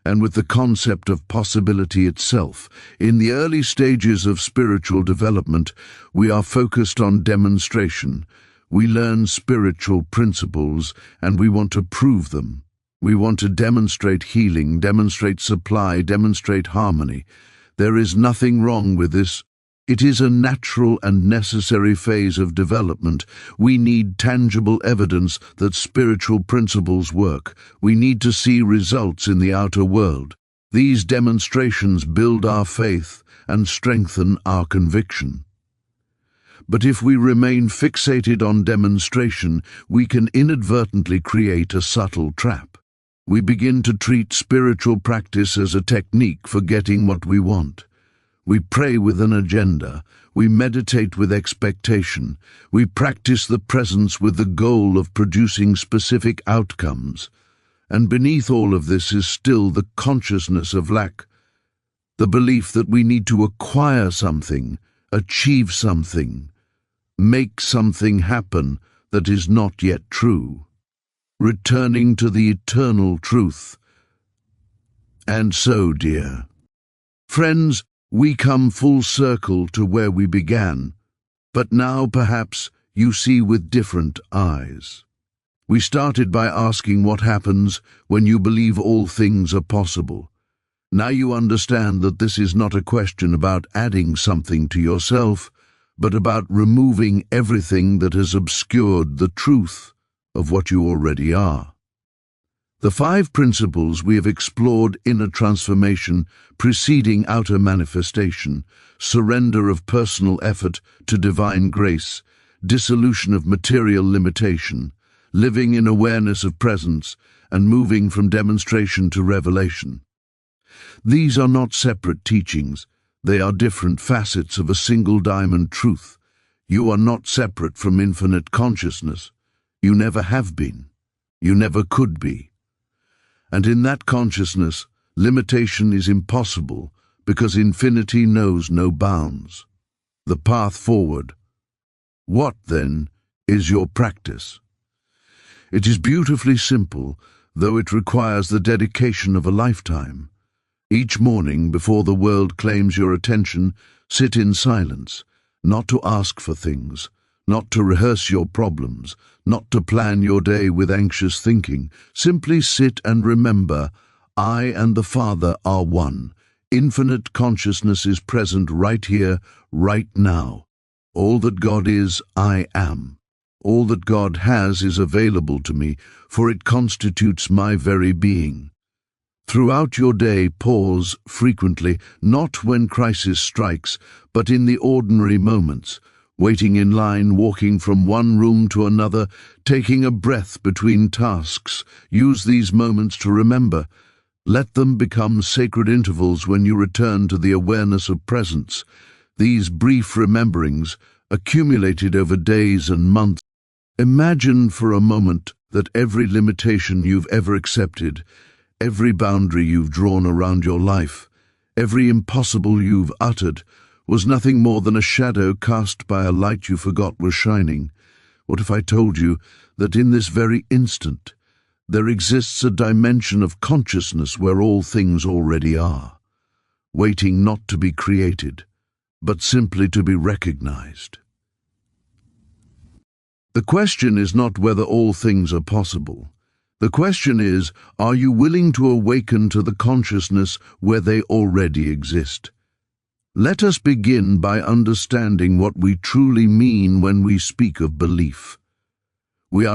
and with the concept of possibility itself. In the early stages of spiritual development, we are focused on demonstration. We learn spiritual principles, and we want to prove them. We want to demonstrate healing, demonstrate supply, demonstrate harmony. There is nothing wrong with this. It is a natural and necessary phase of development. We need tangible evidence that spiritual principles work. We need to see results in the outer world. These demonstrations build our faith and strengthen our conviction. But if we remain fixated on demonstration, we can inadvertently create a subtle trap. We begin to treat spiritual practice as a technique for getting what we want. We pray with an agenda. We meditate with expectation. We practice the presence with the goal of producing specific outcomes. And beneath all of this is still the consciousness of lack, the belief that we need to acquire something, achieve something, make something happen that is not yet true. Returning to the eternal truth. And so, dear friends, we come full circle to where we began, but now perhaps you see with different eyes. We started by asking what happens when you believe all things are possible. Now you understand that this is not a question about adding something to yourself, but about removing everything that has obscured the truth of what you already are. The 5 principles we have explored: inner transformation, preceding outer manifestation, surrender of personal effort to divine grace, dissolution of material limitation, living in awareness of presence, and moving from demonstration to revelation. These are not separate teachings. They are different facets of a single diamond truth. You are not separate from infinite consciousness. You never have been. You never could be. And in that consciousness, limitation is impossible because infinity knows no bounds. The path forward. What, then, is your practice? It is beautifully simple, though it requires the dedication of a lifetime. Each morning, before the world claims your attention, sit in silence, not to ask for things, not to rehearse your problems, not to plan your day with anxious thinking. Simply sit and remember, I and the Father are one. Infinite consciousness is present right here, right now. All that God is, I am. All that God has is available to me, for it constitutes my very being. Throughout your day, pause frequently, not when crisis strikes, but in the ordinary moments. Waiting in line, walking from one room to another, taking a breath between tasks. Use these moments to remember. Let them become sacred intervals when you return to the awareness of presence. These brief rememberings, accumulated over days and months. Imagine for a moment that every limitation you've ever accepted, every boundary you've drawn around your life, every impossible you've uttered, was nothing more than a shadow cast by a light you forgot was shining. What if I told you that in this very instant there exists a dimension of consciousness where all things already are, waiting not to be created, but simply to be recognized? The question is not whether all things are possible. The question is, are you willing to awaken to the consciousness where they already exist? Let us begin by understanding what we truly mean when we speak of belief. We are